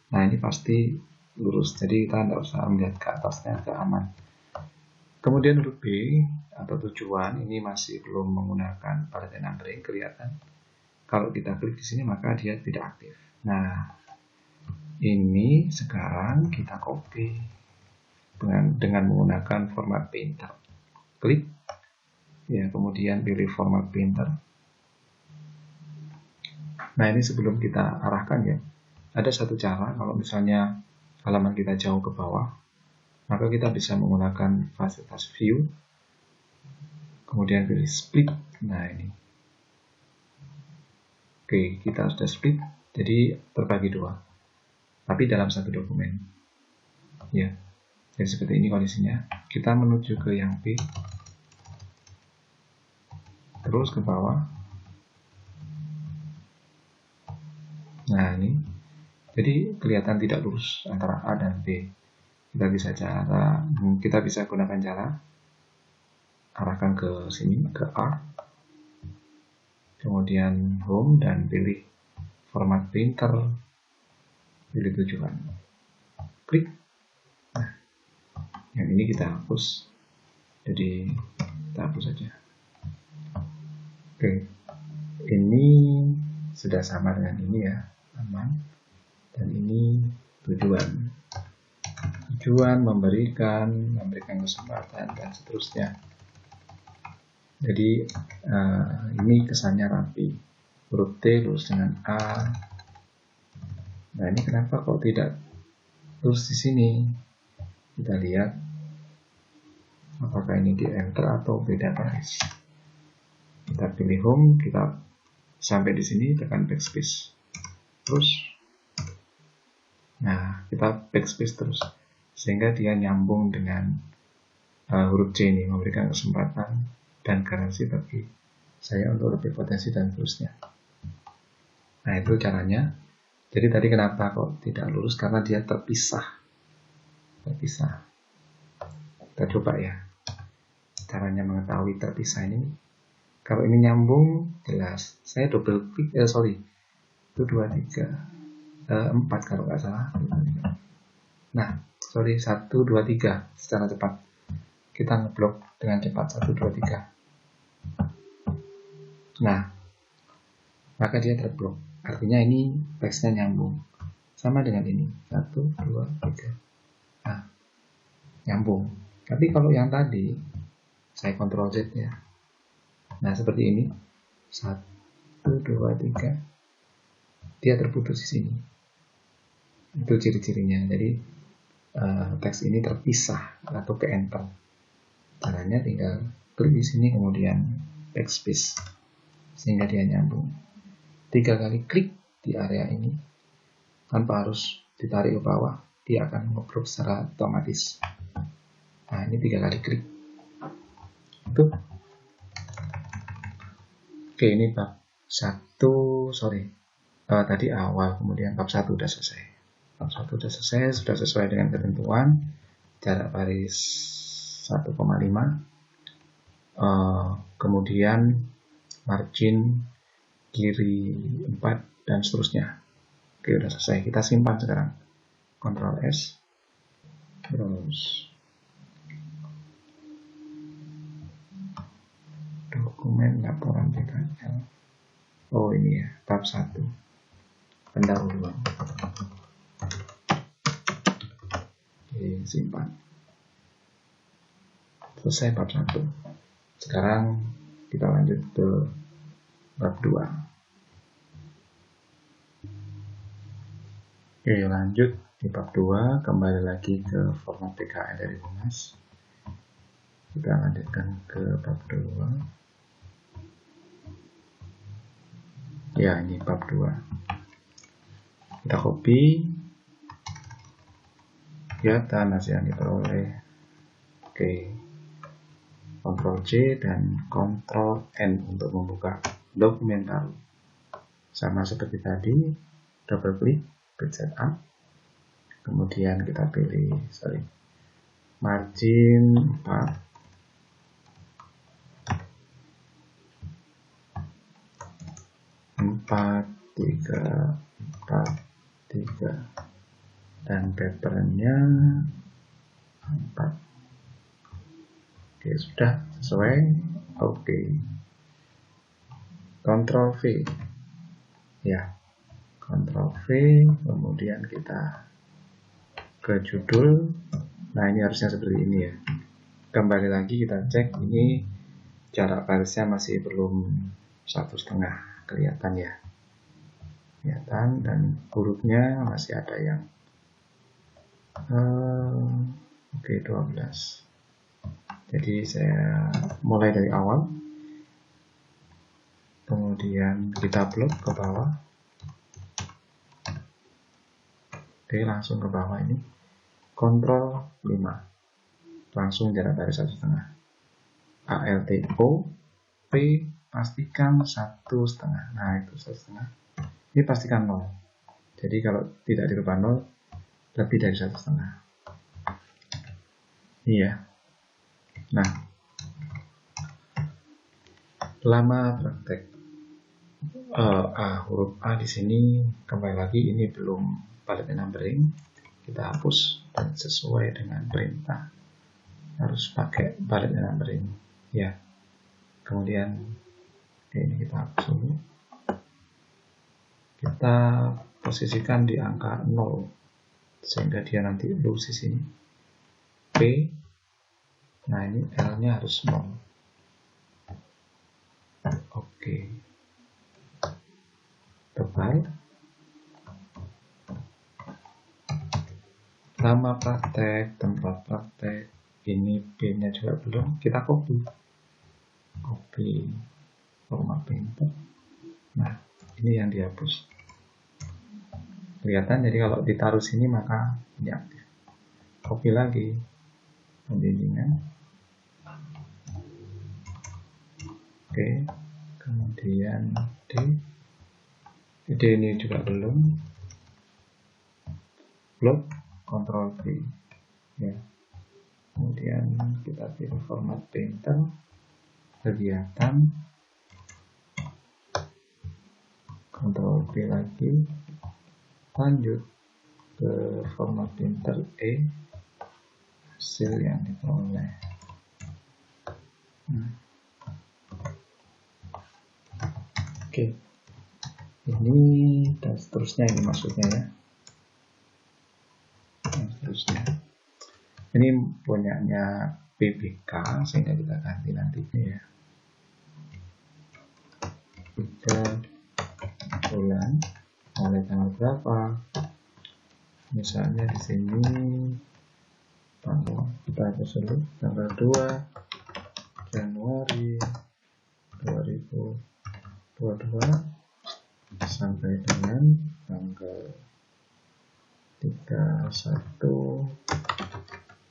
Nah, ini pasti lurus, jadi kita tidak usah melihat ke atasnya, agak aman. Kemudian huruf B atau tujuan ini masih belum menggunakan variable numbering, kelihatan. Kalau kita klik di sini maka dia tidak aktif. Nah, ini sekarang kita copy dengan menggunakan format painter. Klik, ya, kemudian pilih format painter. Nah, ini sebelum kita arahkan ya, ada satu cara. Kalau misalnya halaman kita jauh ke bawah, maka kita bisa menggunakan fasilitas view, kemudian pilih split. Nah, ini Oke, kita sudah split, jadi terbagi dua, tapi dalam satu dokumen. Ya, jadi seperti ini kondisinya. Kita menuju ke yang B, terus ke bawah. Nah ini, jadi kelihatan tidak lurus antara A dan B. Kita bisa gunakan cara arahkan ke sini, ke A, kemudian home dan pilih format printer, pilih tujuan, klik. Nah, yang ini kita hapus, jadi kita hapus saja. Oke, ini sudah sama dengan ini ya, aman. Dan ini tujuan memberikan kesempatan dan seterusnya. Jadi ini kesannya rapi, huruf T lurus dengan A. Nah ini kenapa kok tidak lurus di sini? Kita lihat apakah ini di enter atau beda baris. Kita pilih home, kita sampai di sini tekan backspace terus. Nah kita backspace terus sehingga dia nyambung dengan huruf C ini, memberikan kesempatan dan garansi bagi saya untuk lebih potensi dan seterusnya. Nah itu caranya. Jadi tadi kenapa kok tidak lurus, karena dia terpisah. Kita coba ya caranya mengetahui terpisah ini. Kalau ini nyambung jelas, saya double klik, itu 2, 3, 4 kalau nggak salah. Nah 1, 2, 3 secara cepat. Kita ngeblok dengan cepat 1, 2, 3. Nah, maka dia terblok. Artinya ini teksnya nyambung. Sama dengan ini. 1, 2, 3. Nah, nyambung. Tapi kalau yang tadi, saya Ctrl Z ya. Nah, seperti ini. 1, 2, 3. Dia terputus di sini. Itu ciri-cirinya. Jadi, teks ini terpisah atau ke enter. Caranya tinggal klik di sini, kemudian backspace. Sehingga dia nyambung. 3 kali klik di area ini tanpa harus ditarik ke bawah, dia akan ngeblok secara otomatis. Nah ini 3 kali klik itu. Oke, ini bab 1, tadi awal, kemudian bab 1 udah selesai. Bab 1 udah selesai, sudah sesuai dengan ketentuan jarak baris 1,5, kemudian margin kiri 4 dan seterusnya. Oke, udah selesai. Kita simpan sekarang. Ctrl S. Terus dokumen laporan PKL. Oh ini ya, bab 1. Pendahuluan. Oke, simpan. Selesai bab 1. Sekarang kita lanjut ke bab 2. Oke, lanjut di bab 2, kembali lagi ke format PKL dari Lunas. Kita lanjutkan ke bab 2. Ya, ini bab 2. Kita copy. Kegiatan hasil yang diperoleh. Oke. Ctrl C dan Ctrl N untuk membuka dokumen baru. Sama seperti tadi, double klik, page setup. Kemudian kita pilih margin 4. Dan patternnya 4. Oke, sudah sesuai. Oke. Ctrl V. Ya. Ctrl V, kemudian kita ke judul. Nah, ini harusnya seperti ini ya. Kembali lagi kita cek, ini jarak barisnya masih belum 1,5 kelihatan ya. Kelihatan, dan hurufnya masih ada yang oke, 12. Jadi saya mulai dari awal. kemudian kita blok ke bawah. Oke, langsung ke bawah ini, Ctrl 5, langsung jarak dari 1,5. ALTO P pastikan 1,5. Nah, itu 1,5. Ini pastikan 0. Jadi kalau tidak dirubah 0, lebih dari 1,5. Iya. Nah, lama praktek huruf A di sini kembali lagi ini belum palet numbering. Kita hapus dan sesuai dengan perintah harus pakai palet numbering. Ya. Kemudian ini kita hapus dulu. Kita posisikan di angka 0 sehingga dia nanti lurus di sini. P. Nah, ini L-nya harus 0. Oke. Tebal. Lama praktek, tempat praktek. Ini P-nya juga belum. Kita copy format painter. Nah, ini yang dihapus. Kelihatan, jadi kalau ditaruh sini maka ini aktif. Copy lagi pembimbingan. Oke, kemudian D ini juga belum. Blok, Ctrl V. Ya. Kemudian kita pilih format painter, kegiatan, Ctrl V lagi, lanjut ke format painter E, hasil yang diperoleh. Oke, ini dan seterusnya ini maksudnya ya. Dan seterusnya. Ini punyanya PBK sehingga kita ganti nantinya ya. 3 bulan mulai tanggal berapa? Misalnya di sini kita hapus dulu tanggal 2 Januari 2022 sampai dengan tanggal 31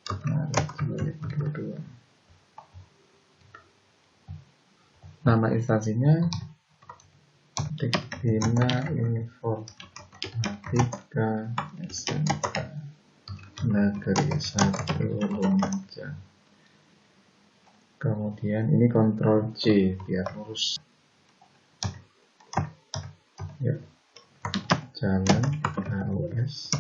Maret 2022. Nama instansinya Bina Informatika SMK Negeri 1 Lumajang. Kemudian ini Ctrl C biar lurus. Ya. Jalan HOS.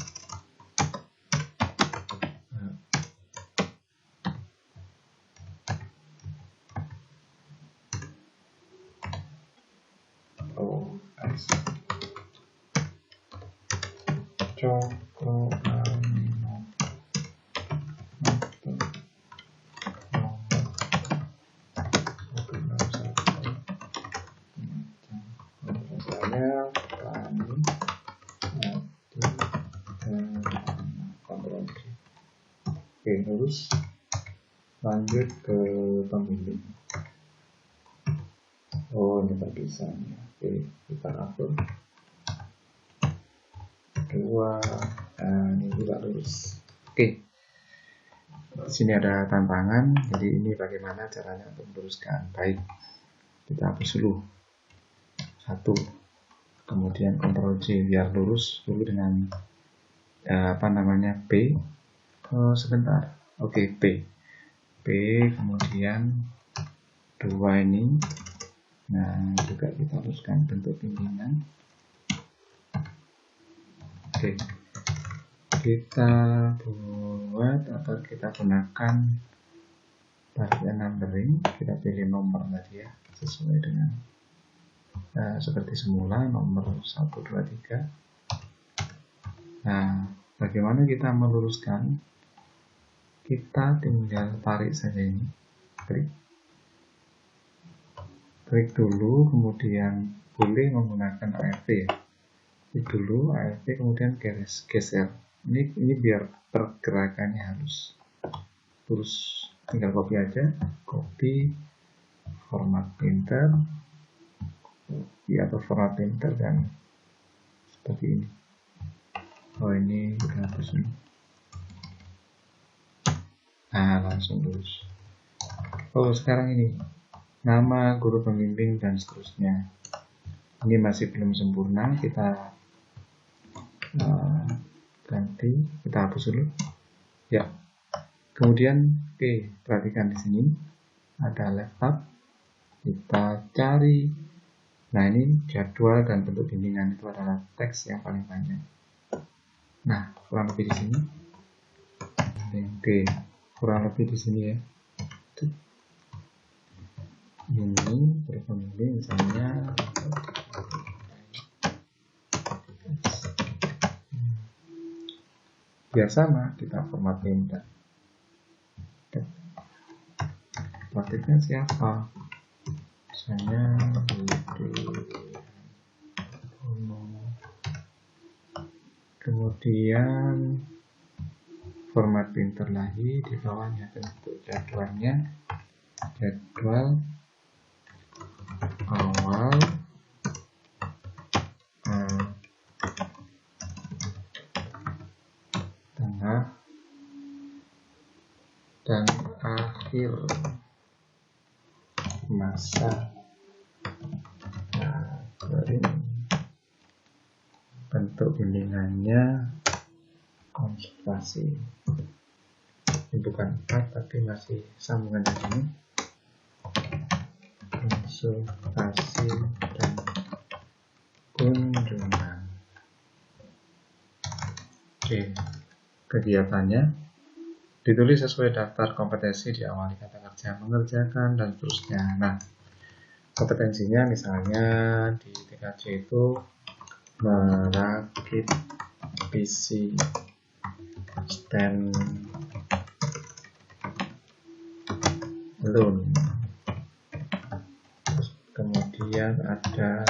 Cokro Amino Oke, terus lanjut ke pembimbing. Oh, ini tak bisa ya. Oke, kita atur 2. Ini juga lurus. Oke, di sini ada tantangan. Jadi ini bagaimana caranya untuk meluruskan. Baik, kita hapus dulu 1, kemudian Ctrl C biar lurus dulu dengan P. Oh, sebentar. Oke, P, kemudian 2 ini. Nah, juga kita luruskan bentuk bimbingan. Oke, kita buat atau kita gunakan palet numbering. Kita pilih nomor tadi ya, sesuai dengan seperti semula, nomor 1, 2, 3. Nah, bagaimana kita meluruskan? Kita tinggal tarik saja ini, klik dulu, kemudian boleh menggunakan ALT ya. Klik dulu ALT, kemudian geser. Ini biar pergerakannya halus. Terus tinggal copy aja, copy format printer, atau format printer dan seperti ini. Oh, ini kita hapus ini. Nah, langsung lulus. Oh, sekarang ini nama guru pembimbing dan seterusnya. Ini masih belum sempurna, kita ganti, kita hapus dulu. Ya. Kemudian, perhatikan di sini ada laptop. Kita cari. Nah, ini jadwal dan bentuk bimbingan itu adalah teks yang paling banyak. Nah, kurang lebih di sini. Kurang lebih di sini ya. Ini berpembimbing misalnya sama kita formatnya. Motifnya siapa? Misalnya kemudian format printer lagi, di bawahnya bentuk jadwalnya, jadwal awal, tengah, dan akhir masa. Nah, bentuk bimbingannya konsultasi. Ini bukan part tapi masih sambungan di sini. Konsultasi dan kunjungan. Oke, kegiatannya ditulis sesuai daftar kompetensi, diawali kata kerja, mengerjakan, dan seterusnya. Nah, kompetensinya misalnya di TKJ itu merakit PC stand alone. Terus kemudian ada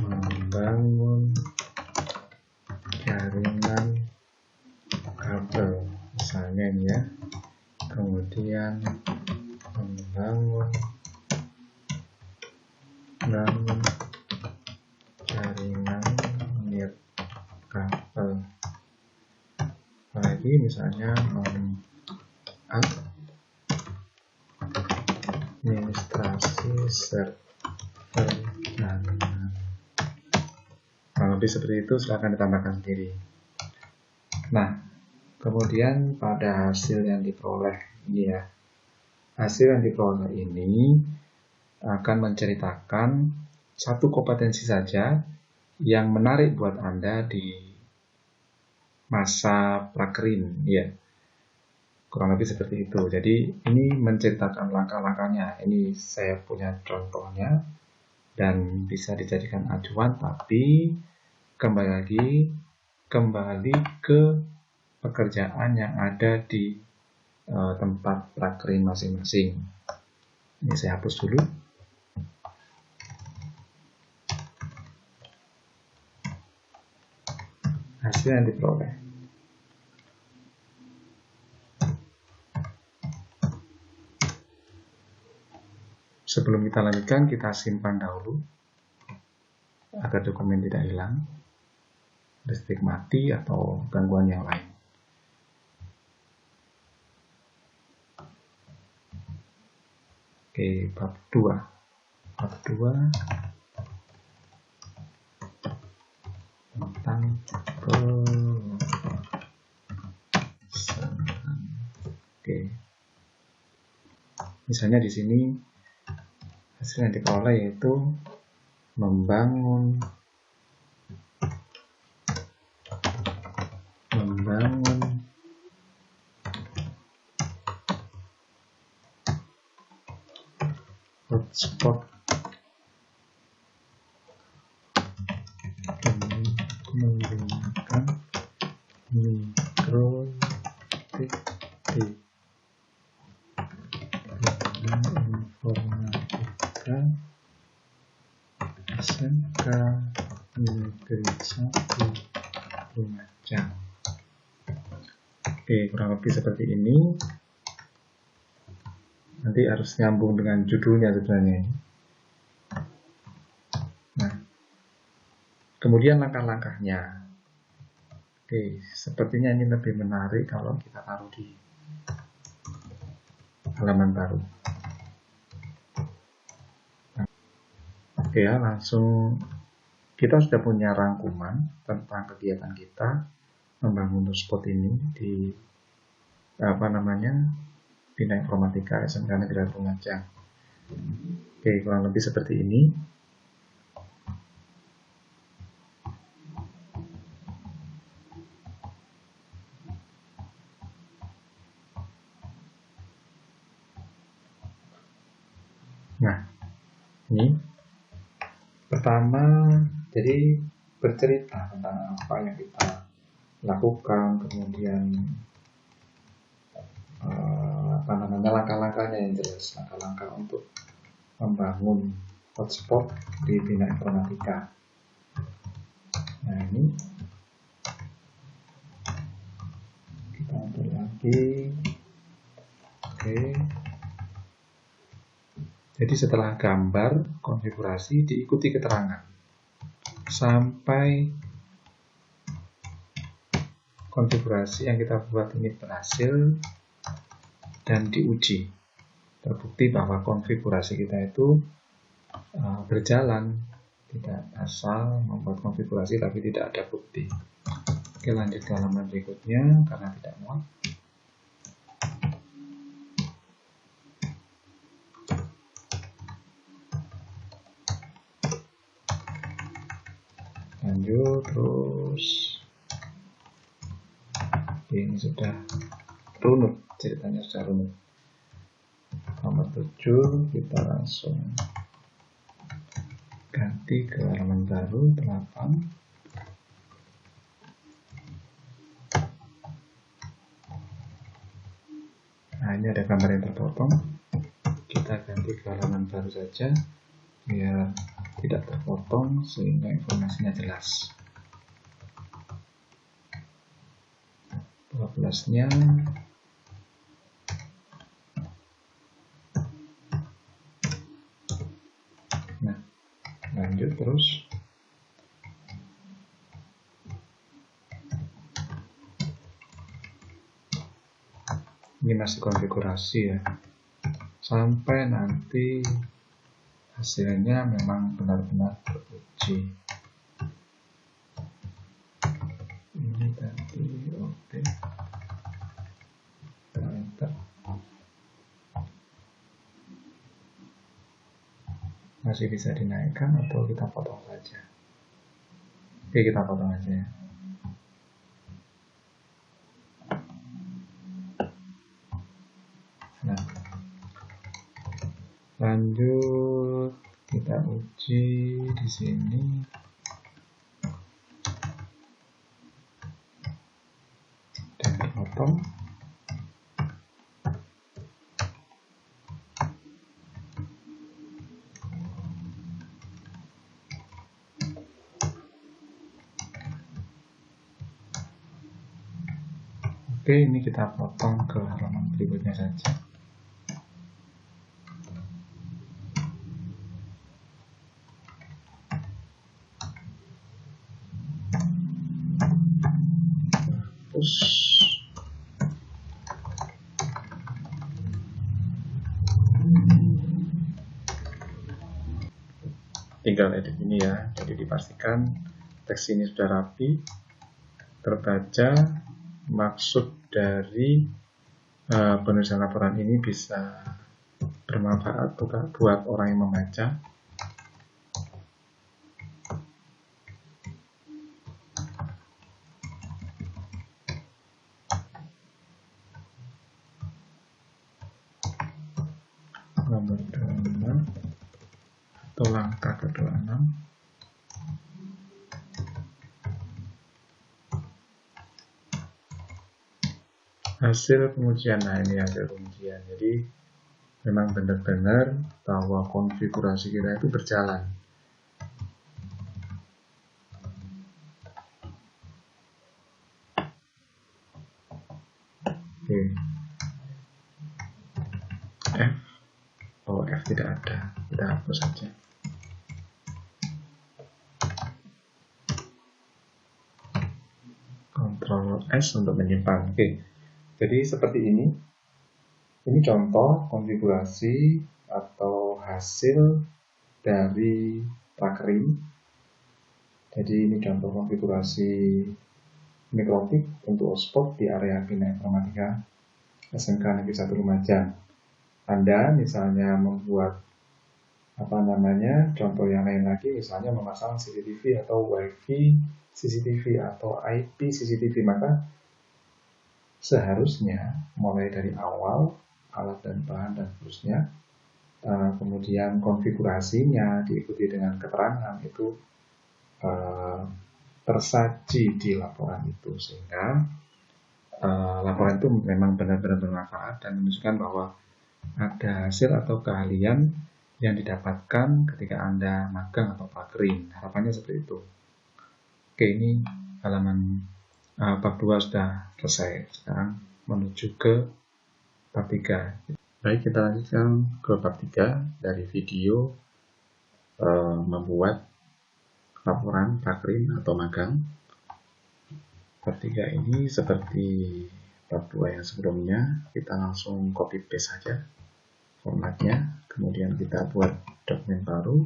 membangun jaringan kabel misalnya ini ya. Kemudian membangun jaringan kabel. Apalagi misalnya administrasi server jaringan. Kalau lebih seperti itu silahkan ditambahkan sendiri. Nah, kemudian pada hasil yang diperoleh ini ya. Hasil yang diperoleh ini akan menceritakan satu kompetensi saja yang menarik buat Anda di masa prakerin, ya. Kurang lebih seperti itu. Jadi ini menceritakan langkah-langkahnya. Ini saya punya contohnya dan bisa dijadikan acuan, tapi kembali ke pekerjaan yang ada di tempat prakerin masing-masing. Ini saya hapus dulu. Hasil yang diperoleh. Sebelum kita lanjutkan, kita simpan dahulu agar dokumen tidak hilang, listrik mati atau gangguan yang lain. Oke, bab 2. Bab 2 tentang pelaksanaan. Oke. Misalnya di sini hasil yang diperoleh yaitu membangun hotspot menggunakan mikro TP informatika SMK Negeri 1 Lumajang. Oke, kurang lebih seperti ini. Nanti harus nyambung dengan judulnya sebenarnya. Kemudian langkah-langkahnya. Oke, sepertinya ini lebih menarik kalau kita taruh di halaman baru. Oke ya, langsung kita sudah punya rangkuman tentang kegiatan kita membangun spot ini di Bina Informatika SMK Negeri Lumajang. Oke, kurang lebih seperti ini. Nah, ini pertama, jadi bercerita tentang apa yang kita lakukan, kemudian langkah-langkahnya yang jelas, langkah-langkah untuk membangun hotspot di Bina Informatika. Nah, ini kita atur lagi. Oke. Jadi setelah gambar konfigurasi diikuti keterangan sampai konfigurasi yang kita buat ini berhasil dan diuji. Terbukti bahwa konfigurasi kita itu berjalan, tidak asal membuat konfigurasi tapi tidak ada bukti. Oke, lanjut ke halaman berikutnya karena tidak muat. Lanjut terus. Oke, ini sudah runut, ceritanya sudah runut. Nomor 7 kita langsung ganti ke halaman baru 8. Nah, ini ada gambar yang terpotong. Kita ganti ke halaman baru saja biar tidak terpotong sehingga informasinya jelas. 12-nya nah, lanjut terus. Ini masih konfigurasi ya, sampai nanti hasilnya memang benar-benar teruji. Ini tadi oke. Enter. Masih bisa dinaikkan atau kita potong saja. Oke, kita potong aja ya. Nah, lanjut kita uji di sini. Dan dipotong. Oke, ini kita potong ke halaman berikutnya saja. Tinggal edit ini ya, jadi dipastikan teks ini sudah rapi, terbaca. Maksud dari penulisan laporan ini bisa bermanfaat buat orang yang membaca. Nomor 26 atau langkah ke-26. Hasil pengujian. Nah, ini hasil pengujian. Jadi memang benar-benar bahwa konfigurasi kita itu berjalan. Oke. F tidak ada, kita hapus saja. Ctrl S untuk menyimpan. Oke, jadi seperti ini. Ini contoh konfigurasi atau hasil dari Rakering. Jadi ini contoh konfigurasi mikrotik untuk hotspot di area Bina Informatika SMK Negeri 1 Lumajang. Anda misalnya membuat contoh yang lain lagi, misalnya memasang CCTV atau WiFi CCTV atau IP CCTV, maka seharusnya mulai dari awal alat dan bahan dan seterusnya, kemudian konfigurasinya diikuti dengan keterangan itu tersaji di laporan itu, sehingga laporan itu memang benar-benar bermanfaat dan menunjukkan bahwa ada hasil atau keahlian yang didapatkan ketika Anda magang atau prakering. Harapannya seperti itu. Oke, ini halaman bab 2 sudah selesai. Sekarang menuju ke bab 3. Baik, kita lanjutkan ke bab 3 dari video membuat laporan prakering atau magang. Bab 3 ini seperti bab 2 yang sebelumnya, kita langsung copy paste saja formatnya, kemudian kita buat dokumen baru.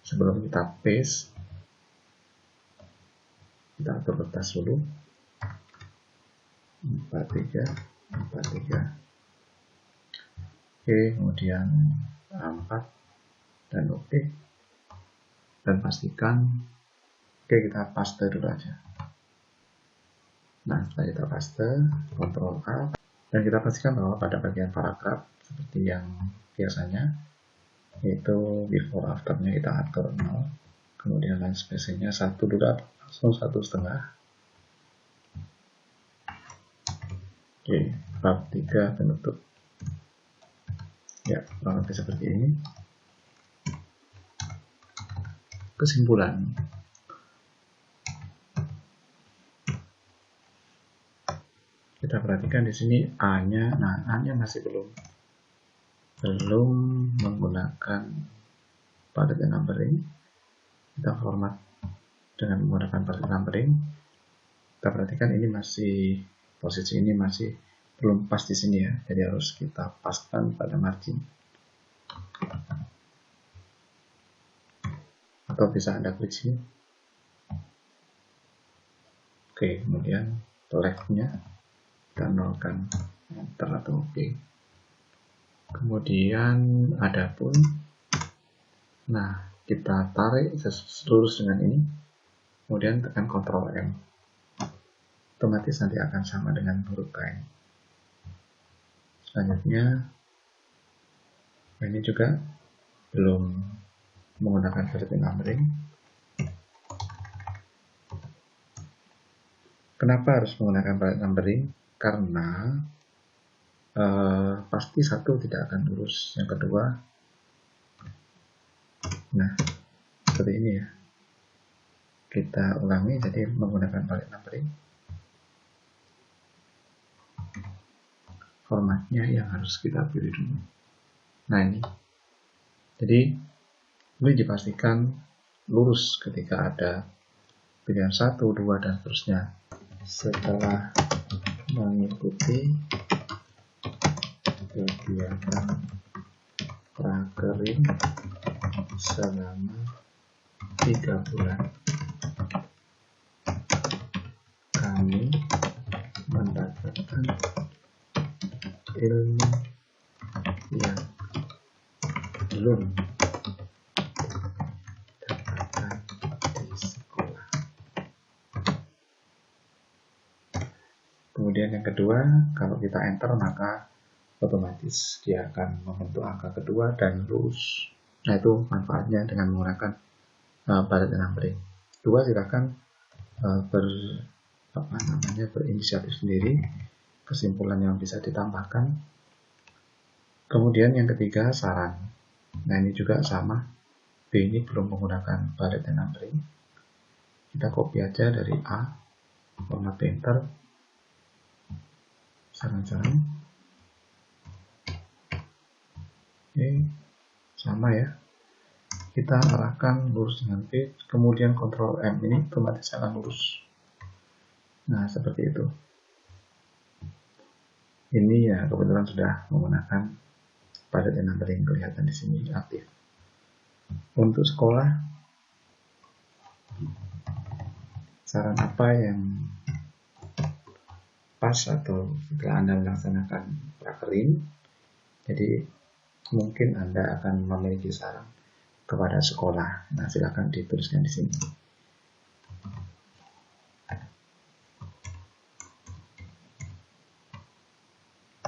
Sebelum kita paste, kita atur kertas dulu, 43, 43. Oke, kemudian 4 dan oke, dan pastikan kita paste dulu aja. Nah, setelah kita paste, Ctrl A, dan kita pastikan bahwa pada bagian paragraf seperti yang biasanya, yaitu before afternya kita atur 0, kemudian line spacingnya 1 dulu, langsung 1,5. Oke, bab 3 penutup. Ya, kurang lebih seperti ini. Kesimpulan. Kita perhatikan di sini A-nya, nah A-nya masih belum menggunakan palet numbering. Kita format dengan menggunakan palet numbering. Kita perhatikan ini masih, posisi ini masih belum pas di sini ya, jadi harus kita paskan pada margin. Atau bisa Anda klik sini. Oke, kemudian left-nya kita nolkan, enter atau oke. Kemudian adapun, nah kita tarik lurus dengan ini, kemudian tekan Ctrl M, otomatis nanti akan sama dengan huruf K ini. Selanjutnya ini juga belum menggunakan palet numbering. Kenapa harus menggunakan palet numbering? Karena pasti satu tidak akan lurus, yang kedua, nah seperti ini ya. Kita ulangi, jadi menggunakan palet numbering. Formatnya yang harus kita pilih dulu. Nah ini, jadi ini dipastikan lurus ketika ada pilihan 1, 2, dan seterusnya. Setelah mengikuti kegiatan prakering selama 3 bulan, kami mendapatkan ilmu yang belum dapatkan di sekolah. Kemudian yang kedua, kalau kita enter maka otomatis dia akan membentuk angka kedua dan lurus. Nah itu manfaatnya dengan menggunakan palet numbering. Dua, silakan berinisiatif sendiri kesimpulan yang bisa ditambahkan. Kemudian yang ketiga, saran. Nah ini juga sama, B ini belum menggunakan palet numbering. Kita copy aja dari A, format painter, saran-saran. Oke, sama ya. kita arahkan lurus dengan V, kemudian Ctrl M, ini otomatis akan lurus. Nah, seperti itu. Ini ya kebetulan sudah menggunakan padat numbering, kelihatan di sini aktif. Untuk sekolah, saran apa yang pas atau setelah Anda melaksanakan prakerin, jadi mungkin Anda akan memiliki saran kepada sekolah. Nah, silakan dituliskan di sini.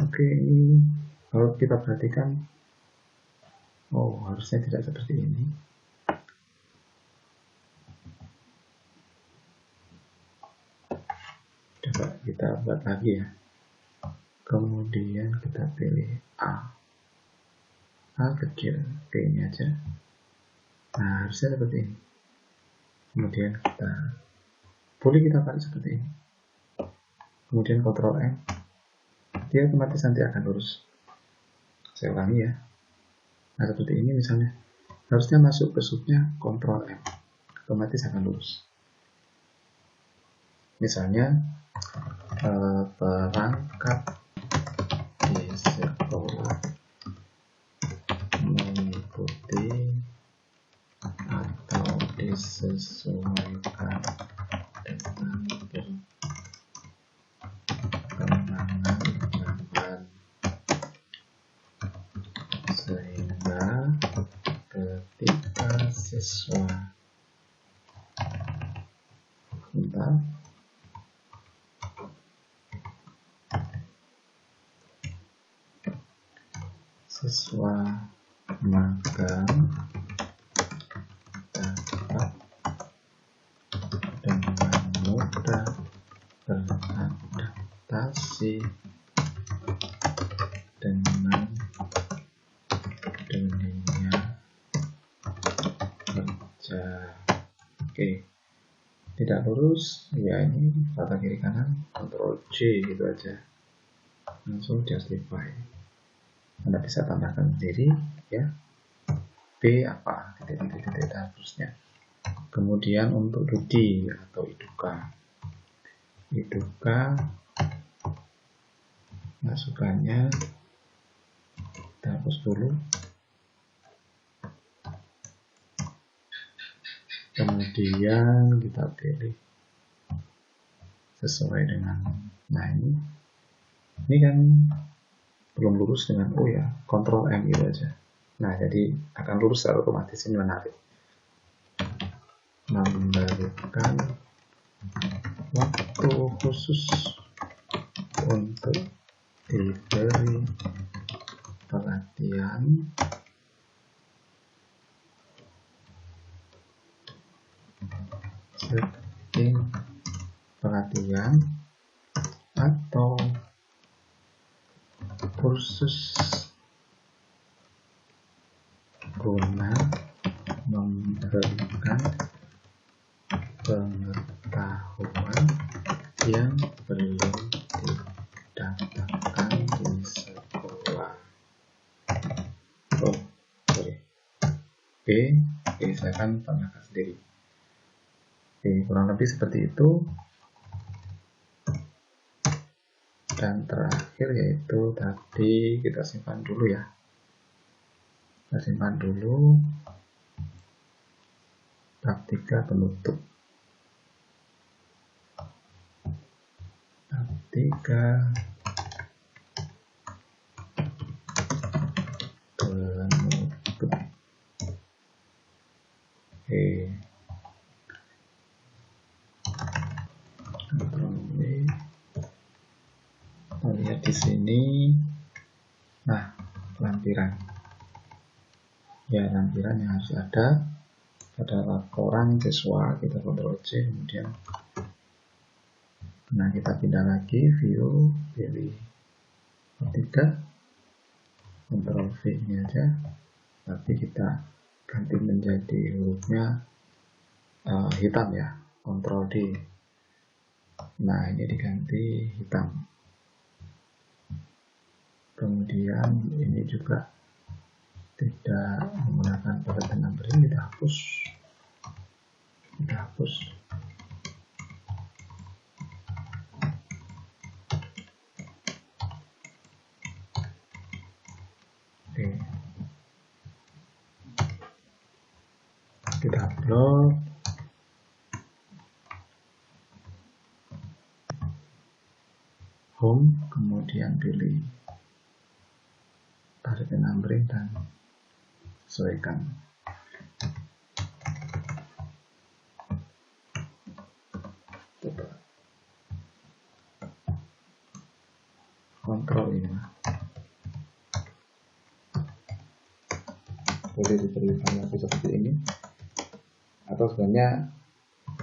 Oke, ini kalau kita perhatikan, oh harusnya tidak seperti ini. Coba kita buat lagi ya. Kemudian kita pilih A kecil, oke ini aja. Nah, harusnya seperti ini. Kemudian boleh kita tarik seperti ini. Kemudian Ctrl M, dia otomatis nanti akan lurus. Saya ulangi ya. Nah, seperti ini misalnya. Harusnya masuk ke subnya Ctrl M, otomatis akan lurus. Misalnya perangkat di sekolah mengikuti atau disesuaikan dengan perkembangan zaman, sehingga ketika siswa magang dapat dengan mudah beradaptasi dengan dunia kerja. Oke, tidak lurus ya, ini rata kiri kanan, Ctrl J gitu aja, langsung justify. Anda bisa tambahkan sendiri ya, B apa, titik-titik dan terusnya. Kemudian untuk Dudi atau Iduka masukannya kita hapus dulu. Kemudian kita pilih sesuai dengan, nah ini kan belum lurus dengan O ya, Ctrl M gitu aja. Nah, jadi akan lurus secara otomatis. Ini menarik. Memberikan waktu khusus untuk diberi pelatihan atau kursus guna memberikan pengetahuan yang belum didapatkan di sekolah. Oh, sorry. Saya akan tambahkan sendiri. Kurang lebih seperti itu. Dan terakhir yaitu tadi kita simpan dulu ya. Kita simpan dulu bab 3 penutup. Bab 3 penutup. Oke. Kita lihat di sini. Nah, lampiran. Ya, lampiran yang harus ada pada laporan siswa, kita Ctrl C, kemudian nah kita pindah lagi, view, pilih vertikal, Ctrl V ini aja, tapi kita ganti menjadi hurufnya hitam ya, Ctrl D. Nah, ini diganti hitam. Kemudian ini juga tidak menggunakan padat numbering, kita hapus. Udah hapus. Oke. Kita upload. Home, kemudian pilih tarik numbering dan sesuaikan. Coba kontrol ini. Boleh diberi variabel seperti ini, atau sebenarnya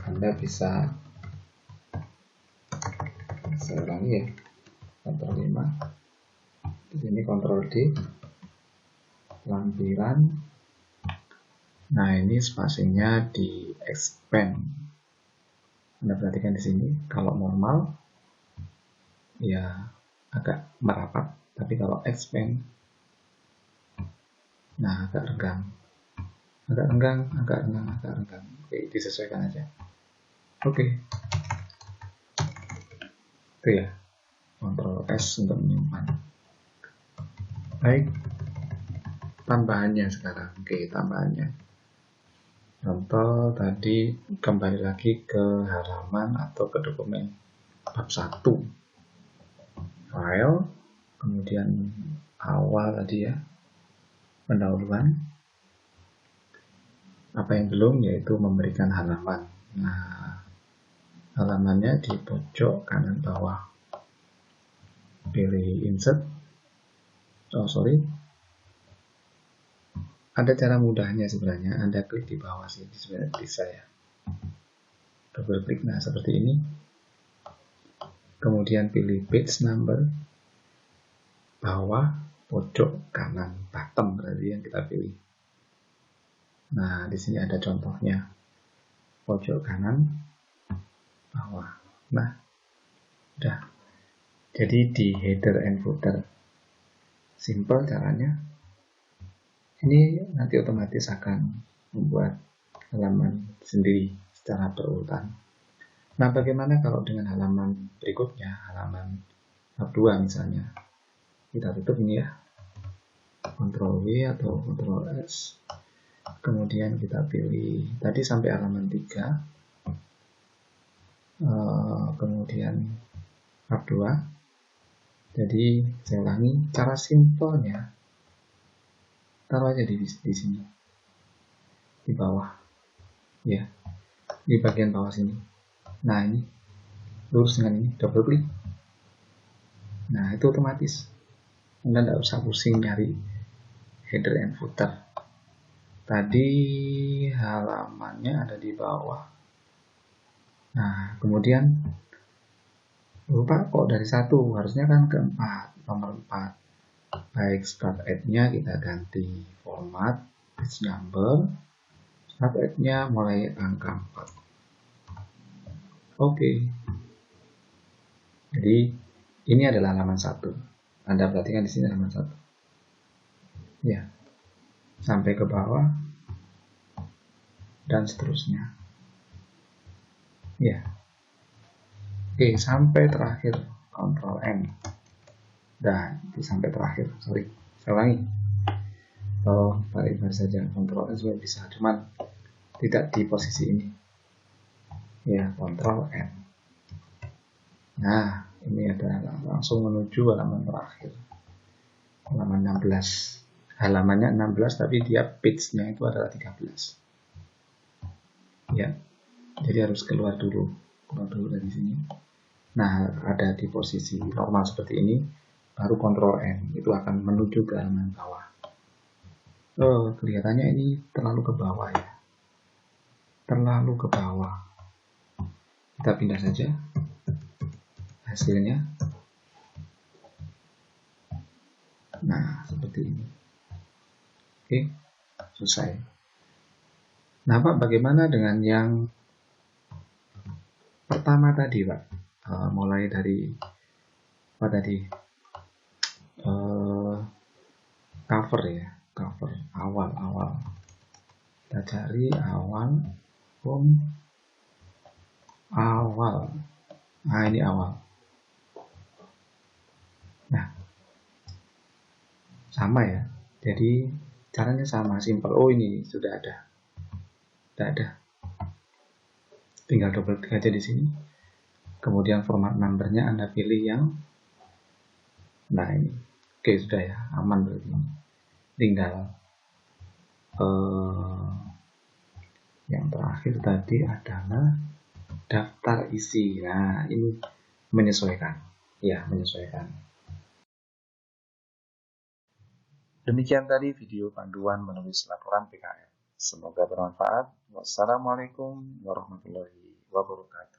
Anda bisa, saya ulangi ya, kontrol 5, di sini kontrol D, lampiran. Nah, ini spasinya di expand. Anda perhatikan di sini, kalau normal ya agak merapat, tapi kalau expand, nah agak renggang. Oke, disesuaikan aja. Oke. Itu ya. Ctrl S untuk menyimpan. Baik. Tambahannya sekarang. Oke, tambahannya. Contoh tadi kembali lagi ke halaman atau ke dokumen bab 1. File, kemudian awal tadi ya. Pendahuluan. Apa yang belum, yaitu memberikan halaman. Nah, halamannya di pojok kanan bawah. Pilih insert. Ada cara mudahnya sebenarnya. Anda klik di bawah sini, sebenarnya bisa ya. Double klik, nah seperti ini. Kemudian pilih page number. Bawah, pojok kanan, bottom berarti yang kita pilih. Nah, di sini ada contohnya. Pojok kanan, bawah. Nah, udah. Jadi di header and footer. Simple caranya. Ini nanti otomatis akan membuat halaman sendiri secara berurutan. Nah, bagaimana kalau dengan halaman berikutnya, halaman bab 2 misalnya. Kita tutup ini ya. Ctrl W atau Ctrl S. Kemudian kita pilih tadi sampai halaman 3. Kemudian bab 2. Jadi saya ulangi, cara simpelnya taruh aja di sini, di bawah, ya, di bagian bawah sini. Nah ini lurus dengan ini, double klik. Nah itu otomatis, Anda tidak usah pusing nyari header and footer. Tadi halamannya ada di bawah. Nah kemudian lupa kok dari 1, harusnya kan ke 4, nomor 4. Baik, start at-nya kita ganti format page number. Start at-nya mulai angka 4. Oke. Jadi ini adalah halaman 1. Anda perhatikan di sini halaman 1. Ya. Sampai ke bawah dan seterusnya. Ya. Oke, sampai terakhir Ctrl N. Dah, itu sampai terakhir. Sorry, saya ulangi. Kalau tarik garis saja Ctrl S juga bisa, cuman tidak di posisi ini. Ya, Ctrl N. Nah, ini ada langsung menuju halaman terakhir. Halaman 16. Halamannya 16 tapi dia page-nya itu adalah 13. Ya. Jadi harus keluar dulu dari sini. Nah, ada di posisi normal seperti ini. Baru Ctrl N, itu akan menuju ke halaman bawah. Kelihatannya ini terlalu ke bawah ya. Terlalu ke bawah. Kita pindah saja hasilnya. Nah, seperti ini. Oke, selesai. Nah, Pak, bagaimana dengan yang pertama tadi, Pak? Mulai dari apa tadi? Cover ya, cover awal kita cari awal, awal. Nah, ini awal. Nah, sama ya. Jadi caranya sama, simple. Oh, ini sudah ada. Tinggal double klik aja di sini. Kemudian format numbernya Anda pilih yang, nah ini. Oke, sudah ya, aman berarti. Tinggal yang terakhir tadi adalah daftar isi. Nah, ini menyesuaikan. Ya, menyesuaikan. Demikian tadi video panduan menulis laporan PKL. Semoga bermanfaat. Wassalamualaikum warahmatullahi wabarakatuh.